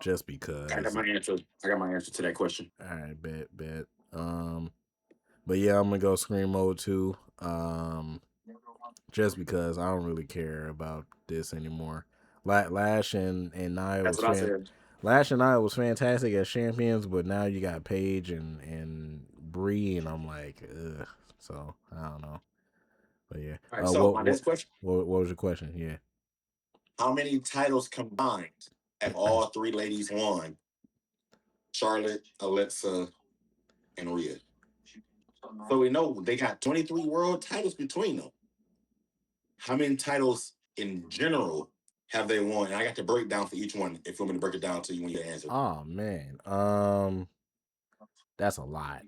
Just because. I got my answer. I got my answer to that question. All right, bet. But yeah, I'm gonna go Scream Mode 2. Just because I don't really care about this anymore. Lash and Nia That's was what I said. Lash and Nia was fantastic as champions, but now you got Paige and Brie, and I'm like, ugh. So I don't know. But yeah. All right, so my next question. What was your question? Yeah. How many titles combined have all 3 ladies won? Charlotte, Alexa, and Rhea. So we know they got 23 world titles between them. How many titles in general have they won? And I got the breakdown for each one if you want me to break it down to you when you answer. Oh man. That's a lot.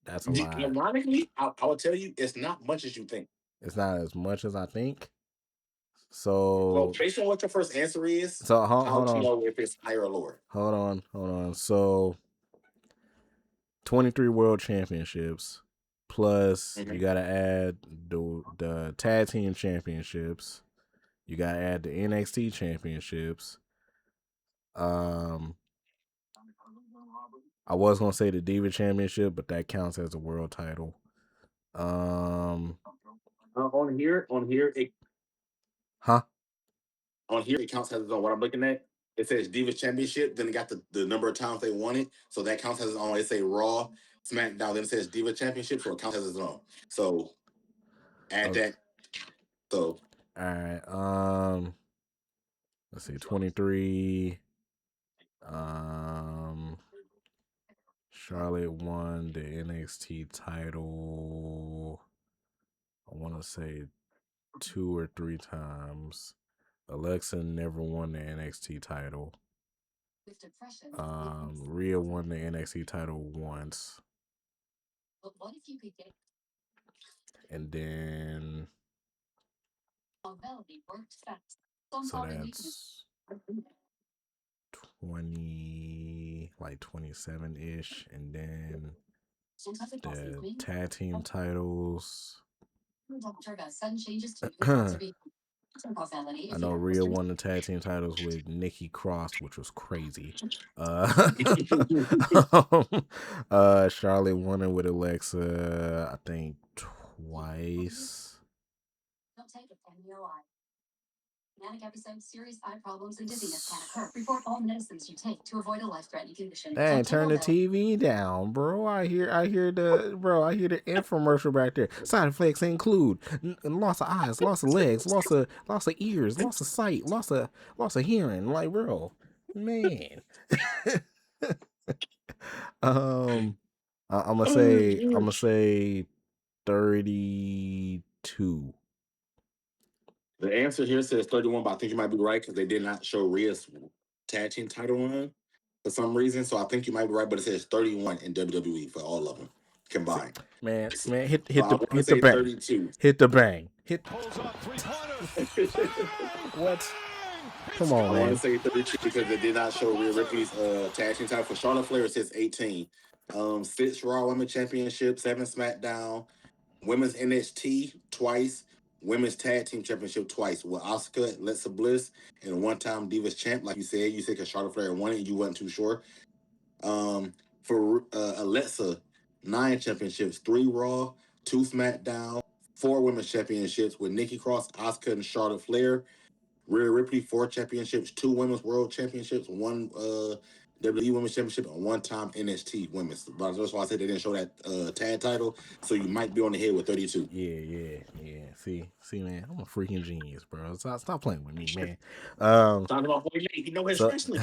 That's a lot. Ironically, I will tell you, it's not much as you think. It's not as much as I think. So based on what your first answer is, so hold how on. you know if it's higher or lower? Hold on. So 23 world championships plus you got to add the tag team championships. You got to add the NXT championships. I was going to say the Diva championship, but that counts as a world title. On here it counts as what I'm looking at. It says Divas Championship, then it got the number of times they won it, so that counts as its own. It say Raw, SmackDown, then it says Diva Championship, so it counts as its own. So add that. So all right. Let's see, 23. Charlotte won the NXT title. I want to say 2 or 3 times. Alexa never won the NXT title. Rhea won the NXT title once. And then so that's 20, like 27-ish. And then the tag team titles. I know Rhea won the tag team titles with Nikki Cross, which was crazy. Charlotte won it with Alexa, I think twice. Don't take it, Manic episode, serious eye problems and dizziness can occur. Report all medicines you take to avoid a life-threatening condition. Dang, turn the TV down, bro. I hear the infomercial back there. Side effects include loss of eyes, loss of legs, loss of ears, loss of sight, loss of hearing. Like, bro, man. I'm gonna say 32. the answer here says 31, but I think you might be right because they did not show Rhea's tag team title run for some reason. So I think you might be right, but it says 31 in WWE for all of them combined. Man, hit So the I hit want the to say bang, 32. hit the bang, hit. Pulls up three-pointers. What? Come on, I want to man. say 32 because it did not show Rhea Ripley's tag team title. For Charlotte Flair, it says 18. 6 Raw Women's Championship, 7 SmackDown, Women's NXT twice, Women's Tag Team Championship twice with Asuka, Alexa Bliss, and a one-time Divas champ. Like you said because Charlotte Flair won it, you wasn't too sure. For Alexa, 9 championships, 3 Raw, 2 SmackDown, 4 Women's Championships with Nikki Cross, Asuka, and Charlotte Flair. Rhea Ripley, 4 championships, 2 Women's World Championships, 1 WWE Women's Championship, and 1-time NXT Women's. But that's why I said they didn't show that tag title, so you might be on the head with 32. Yeah. See, man, I'm a freaking genius, bro. Stop playing with me, man. Talking about boy, you know his So, wrestling.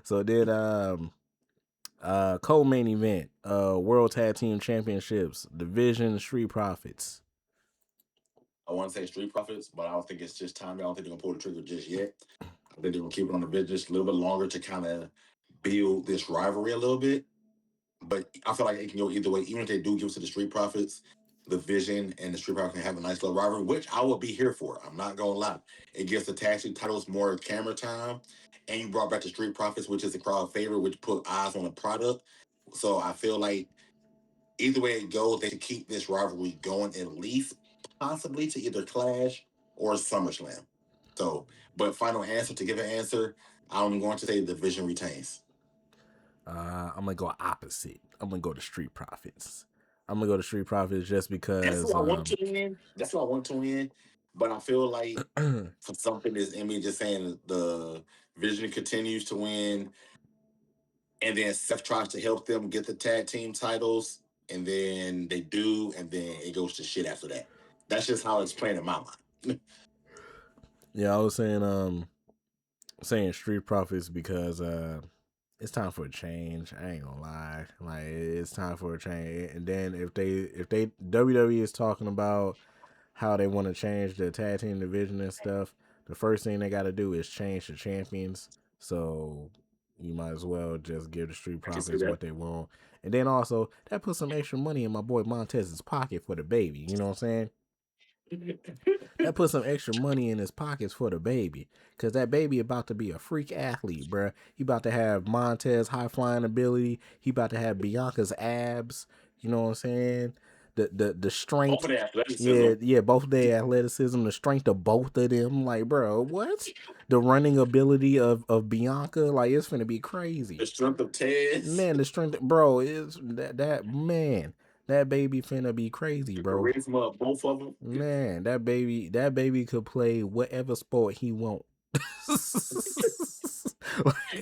so did co-main event, World Tag Team Championships, Division Street Profits. I want to say Street Profits, but I don't think it's just time. I don't think they're gonna pull the trigger just yet. I think they're gonna keep it on the bench just a little bit longer to kind of build this rivalry a little bit. But I feel like it can go either way. Even if they do give it to the Street Profits, the Vision and the Street Profits can have a nice little rivalry, which I would be here for. I'm not gonna lie. It gives the tag team titles more camera time, and you brought back the Street Profits, which is a crowd favorite, which put eyes on the product. So I feel like either way it goes, they should keep this rivalry going at least possibly to either Clash or SummerSlam. So, but final answer to give an answer, I'm going to say the Vision retains. I'm gonna go opposite. I'm gonna go to Street Profits. I'm gonna go to Street Profits just because. That's what I want to win. That's what I want to win. But I feel like for something is in me just saying the Vision continues to win, and then Seth tries to help them get the tag team titles, and then they do, and then it goes to shit after that. That's just how it's playing in my mind. Yeah, I was saying Street Profits because it's time for a change. I ain't gonna lie, like it's time for a change. And then if they WWE is talking about how they want to change the tag team division and stuff, the first thing they got to do is change the champions. So you might as well just give the Street Profits what they want. And then also that puts some extra money in my boy Montez's pocket for the baby. You know what I'm saying? That put some extra money in his pockets for the baby. Because that baby about to be a freak athlete, bruh. He about to have Montez high flying ability. He about to have Bianca's abs. You know what I'm saying? The strength. Both of their athleticism. Yeah, both their athleticism, the strength of both of them. Like, bro, what? The running ability of Bianca, like it's finna be crazy. The strength of Tez. Man, the strength, bro, is that man. That baby finna be crazy, bro. The charisma of both of them. Man, that baby could play whatever sport he want.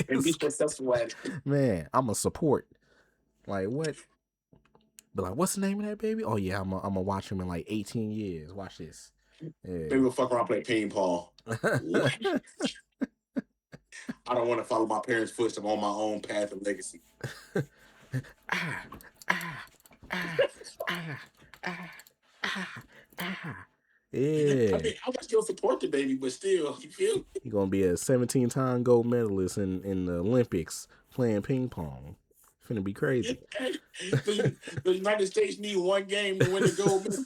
And be successful at it. Man, I'm a support. Like what? But like, what's the name of that baby? Oh yeah, I'm gonna watch him in like 18 years. Watch this. Yeah. Maybe we'll fuck around play ping pong. What? I don't want to follow my parents' footsteps. I'm on my own path of legacy. Yeah. I mean, I would still support the baby, but still, you feel? He's gonna be a 17-time gold medalist in the Olympics playing ping pong. Finna be crazy. The United States need one game to win the gold medal.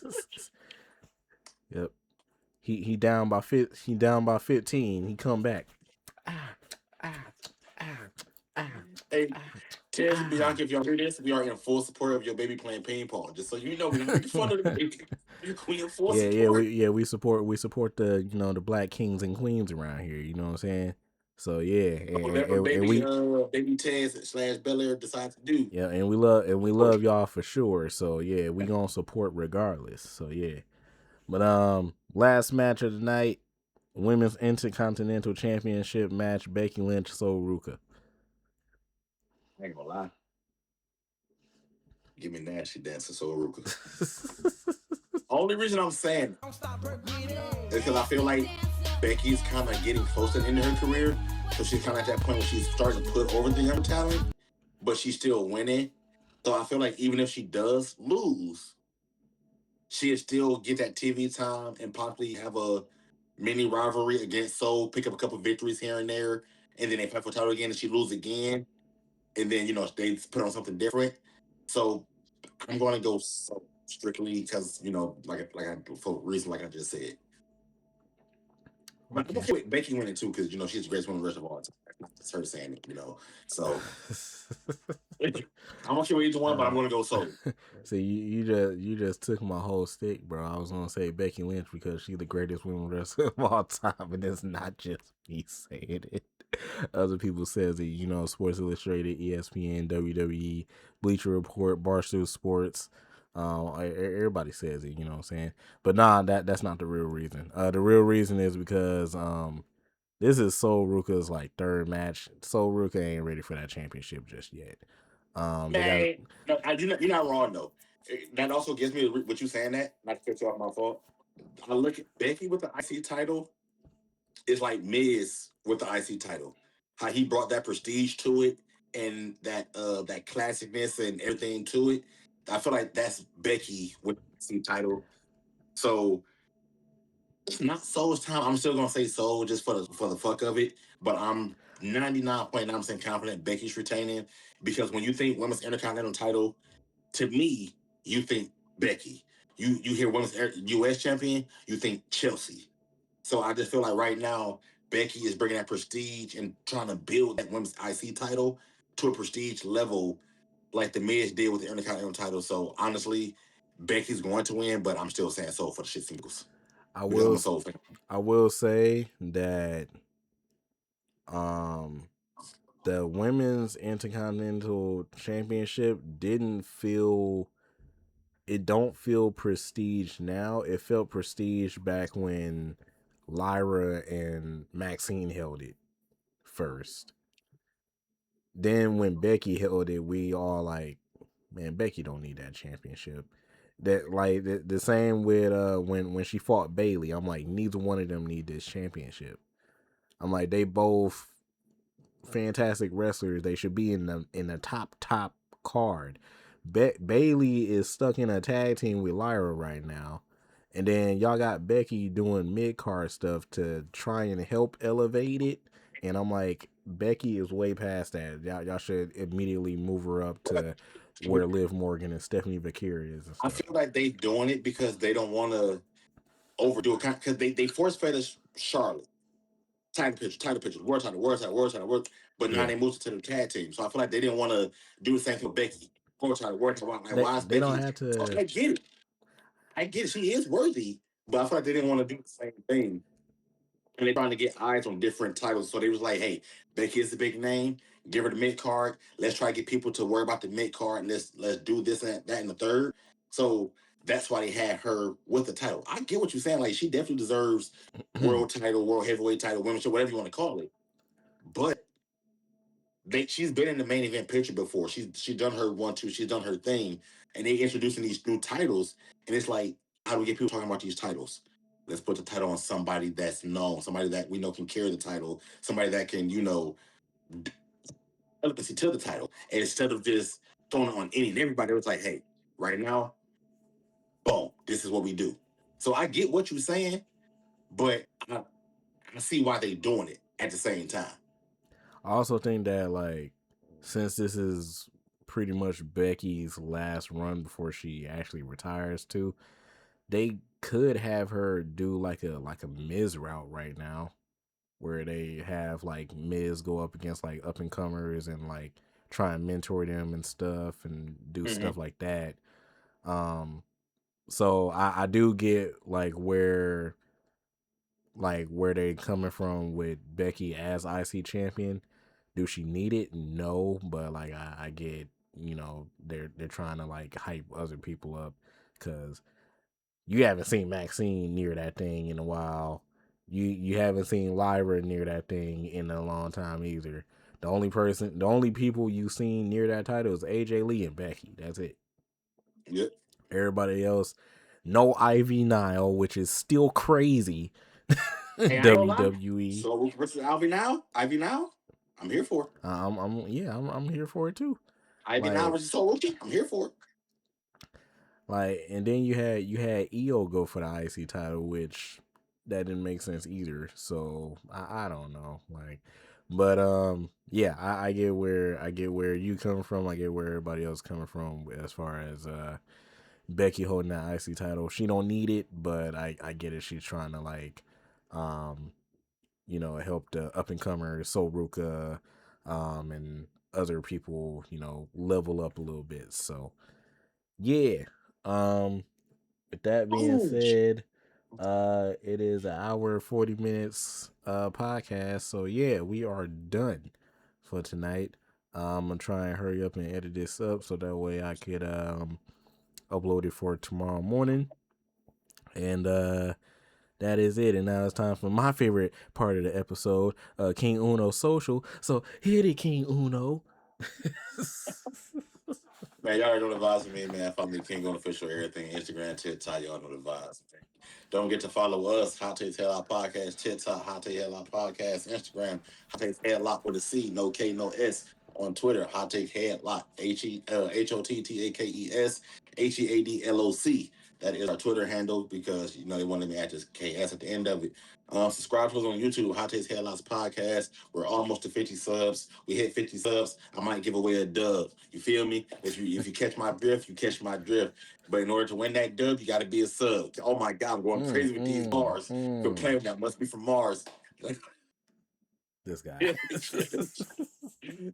Yep. He down by 15. He come back. Hey, Tez and Bianca, if y'all hear this, we are in full support of your baby playing ping pong. Just so you know, we're not making fun of the baby. We in full support. We support the the black kings and queens around here. You know what I'm saying? So yeah, Whatever baby Tez / Belair decides to do. Yeah, and we love y'all for sure. So yeah, we gonna support regardless. So yeah, but last match of the night, Women's Intercontinental Championship match: Becky Lynch, Sol Ruka. I ain't gonna lie. Give me nasty dancing, Sol Ruka. Only reason I'm saying is because I feel like Becky's kind of getting closer to the end of her career. So she's kind of at that point where she's starting to put over the young talent, but she's still winning. So I feel like even if she does lose, she'll still get that TV time and possibly have a mini rivalry against Soul, pick up a couple victories here and there, and then they fight for title again, and she lose again, and then they put on something different. So I'm going to go Soul strictly because for reason like I just said. But I'm okay with Becky winning too because she's the greatest woman of all time. That's not just her saying it, So I'm okay with either one, but I'm going to go Soul. See, you just took my whole stick, bro. I was gonna say Becky Lynch because she's the greatest women wrestler of all time, and it's not just me saying it. Other people says it. Sports Illustrated, ESPN, WWE, Bleacher Report, Barstool Sports. Everybody says it. You know what I'm saying? But nah, that's not the real reason. The real reason is because this is Sol Ruka's third match. Sol Ruka ain't ready for that championship just yet. No, you're not wrong though. That also gives me what you saying that. Not to cut you off, my fault. I look at Becky with the IC title. It's like Miz with the IC title. How he brought that prestige to it and that classicness and everything to it. I feel like that's Becky with the IC title. So it's not Soul's time. I'm still gonna say Soul just for the fuck of it, but I'm 99.9% confident Becky's retaining because when you think women's intercontinental title, to me, you think Becky. You hear women's U.S. champion, you think Chelsea. So I just feel like right now Becky is bringing that prestige and trying to build that women's IC title to a prestige level, like the Miz did with the Intercontinental title. So honestly, Becky's going to win, but I'm still saying Soul for the shit singles because I'm a Soul fan. I will say that the women's Intercontinental Championship don't feel prestige now. It felt prestige back when Lyra and Maxine held it first. Then when Becky held it, we all man, Becky don't need that championship. That the same with when she fought Bailey. I'm like, neither one of them need this championship. I'm like, they both fantastic wrestlers. They should be in the top card. Bailey is stuck in a tag team with Lyra right now, and then y'all got Becky doing mid card stuff to try and help elevate it. And I'm like, Becky is way past that. Y'all should immediately move her up to where Liv Morgan and Stephanie Vaquer is. And stuff. I feel like they doing it because they don't want to overdo it because they force fed us Charlotte. Title picture, world title. But now they moved it to the tag team. So I feel like they didn't want to do the same thing with Becky. World title. Why is They Becky? don't have to. So I get it. She is worthy. But I feel like they didn't want to do the same thing. And they're trying to get eyes on different titles. So they was like, hey, Becky is a big name. Give her the mid card. Let's try to get people to worry about the mid card. Let's do this and that and the third. So that's why they had her with the title. I get what you're saying. Like, she definitely deserves world title, world heavyweight title, women's, whatever you want to call it. But she's been in the main event picture before. She's done her 1-2. She's done her thing. And they introducing these new titles. And it's like, how do we get people talking about these titles? Let's put the title on somebody that's known, somebody that we know can carry the title, somebody that can, relevancy to the title. And instead of just throwing it on any and everybody, it was like, hey, right now, boom, this is what we do. So I get what you're saying, but I see why they're doing it at the same time. I also think that since this is pretty much Becky's last run before she actually retires too, they could have her do like a Miz route right now, where they have Miz go up against up and comers and try and mentor them and stuff and do stuff like that. So I do get where they coming from with Becky as IC champion. Do she need it? No, but I get they're trying to hype other people up because you haven't seen Maxine near that thing in a while. You haven't seen Lyra near that thing in a long time either. The only people you've seen near that title is AJ Lee and Becky. That's it. Yep. Everybody else, no Ivy Nile, which is still crazy. Hey, WWE. So versus Ivy now, I'm here for it. I'm here for it too. Ivy now versus Soul Ruka, I'm here for it. And then you had EO go for the IC title, which that didn't make sense either. So I don't know, like, but yeah, I get where you coming from. I get where everybody else coming from as far as Becky holding that IC title. She don't need it, but I get it. She's trying to like help the up and comers, Sol Ruka, and other people, level up a little bit. So yeah. With that being said, it is an hour 40 minutes podcast. So yeah, we are done for tonight. I'm gonna try and hurry up and edit this up so that way I could upload it for tomorrow morning. And that is it. And now it's time for my favorite part of the episode, King Uno Social. So hit it, King Uno. Man, y'all already know the vibes with me, man. Follow me, King on Official, everything, Instagram, TikTok, y'all know the vibes. Don't forget to follow us, Hot Takes Headlock Podcast, TikTok, Hot Takes Headlock Podcast, Instagram, Hot Takes Headlock with a C, no K, no S. On Twitter, Hot Takes Headlock, HOTTAKES, HEADLOC. That is our Twitter handle because, they wanted me to add this KS at the end of it. Subscribe to us on YouTube, Hot Takes Headlocks Podcast. We're almost to 50 subs. We hit 50 subs. I might give away a dub. You feel me? If you catch my drift, you catch my drift. But in order to win that dub, you got to be a sub. Oh my God, I'm going crazy with these bars. You're playing that must be from Mars. This guy.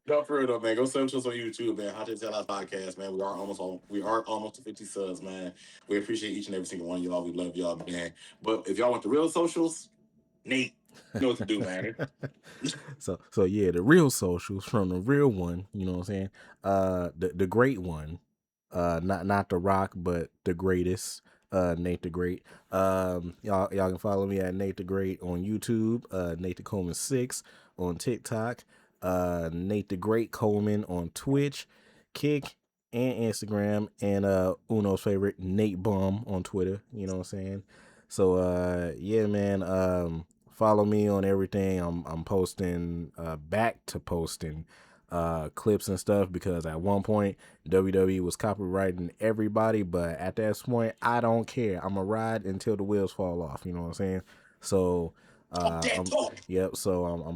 No, for real though, man. Go sub to us on YouTube, man. Hot Takes Headlocks Podcast, man. We are almost to 50 subs, man. We appreciate each and every single one of y'all. We love y'all, man. But if y'all want the real socials, Nate, you know what to do, man. So yeah, the real socials from the real one, you know what I'm saying? The great one, not the Rock, but the greatest, Nate the Great. Y'all can follow me at Nate the Great on YouTube, Nate the Coleman 6 on TikTok, Nate the Great Coleman on Twitch, Kick, and Instagram, and Uno's favorite, Nate Bum on Twitter, you know what I'm saying? So yeah, man, follow me on everything. I'm posting back to posting clips and stuff because at one point WWE was copywriting everybody, but at that point I don't care. I'm gonna ride until the wheels fall off. You know what I'm saying? So I'm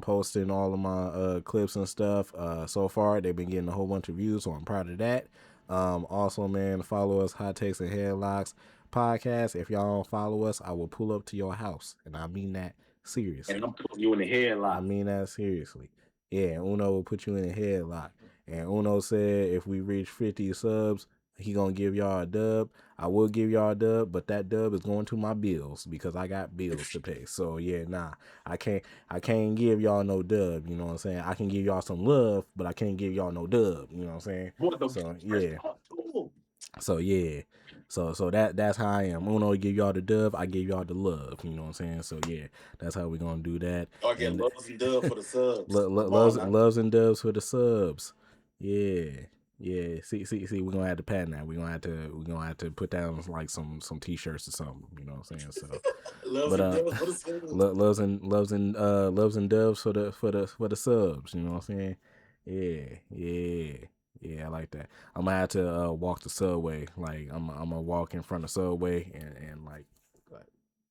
posting all of my clips and stuff. So far they've been getting a whole bunch of views, so I'm proud of that. Also, man, follow us, Hot Takes and Headlocks Podcast. If y'all don't follow us, I will pull up to your house, and I mean that seriously. And I'm putting you in the headlock. I mean that seriously. Yeah, Uno will put you in a headlock. And Uno said if we reach 50 subs, he gonna give y'all a dub. I will give y'all a dub, but that dub is going to my bills because I got bills to pay. So yeah, I can't give y'all no dub. You know what I'm saying? I can give y'all some love, but I can't give y'all no dub. You know what I'm saying? So yeah. So that's how I am. Uno give y'all the dub, I give y'all the love. You know what I'm saying? So yeah, that's how we gonna do that. I get loves and dubs for the subs. Loves and dubs for the subs. Yeah. See, we're gonna have to patent that. We're gonna have to put down like some t-shirts or something. You know what I'm saying? So loves and dubs for the subs. loves and dubs for the subs. You know what I'm saying? Yeah, I like that. I'm gonna have to walk the subway. Like I'm gonna walk in front of Subway and like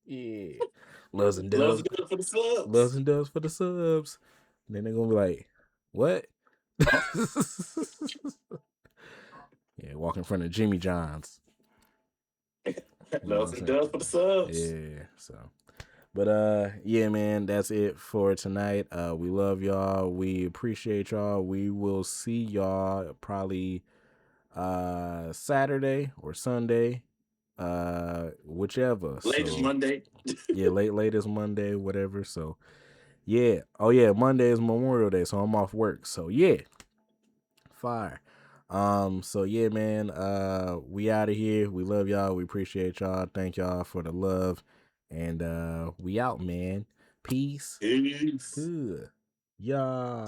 yeah, loves and dubs for the subs. Loves and dubs for the subs. And then they're gonna be like, what? Yeah, walk in front of Jimmy John's. Loves and dubs for the subs. Yeah, so. But yeah, man, that's it for tonight. We love y'all. We appreciate y'all. We will see y'all probably Saturday or Sunday. Whichever. Latest Monday. Yeah, latest Monday, whatever. So yeah. Oh yeah, Monday is Memorial Day, so I'm off work. So yeah. Fire. So yeah, man, we out of here. We love y'all. We appreciate y'all. Thank y'all for the love. And we out, man. Peace. Peace. Good. Yeah.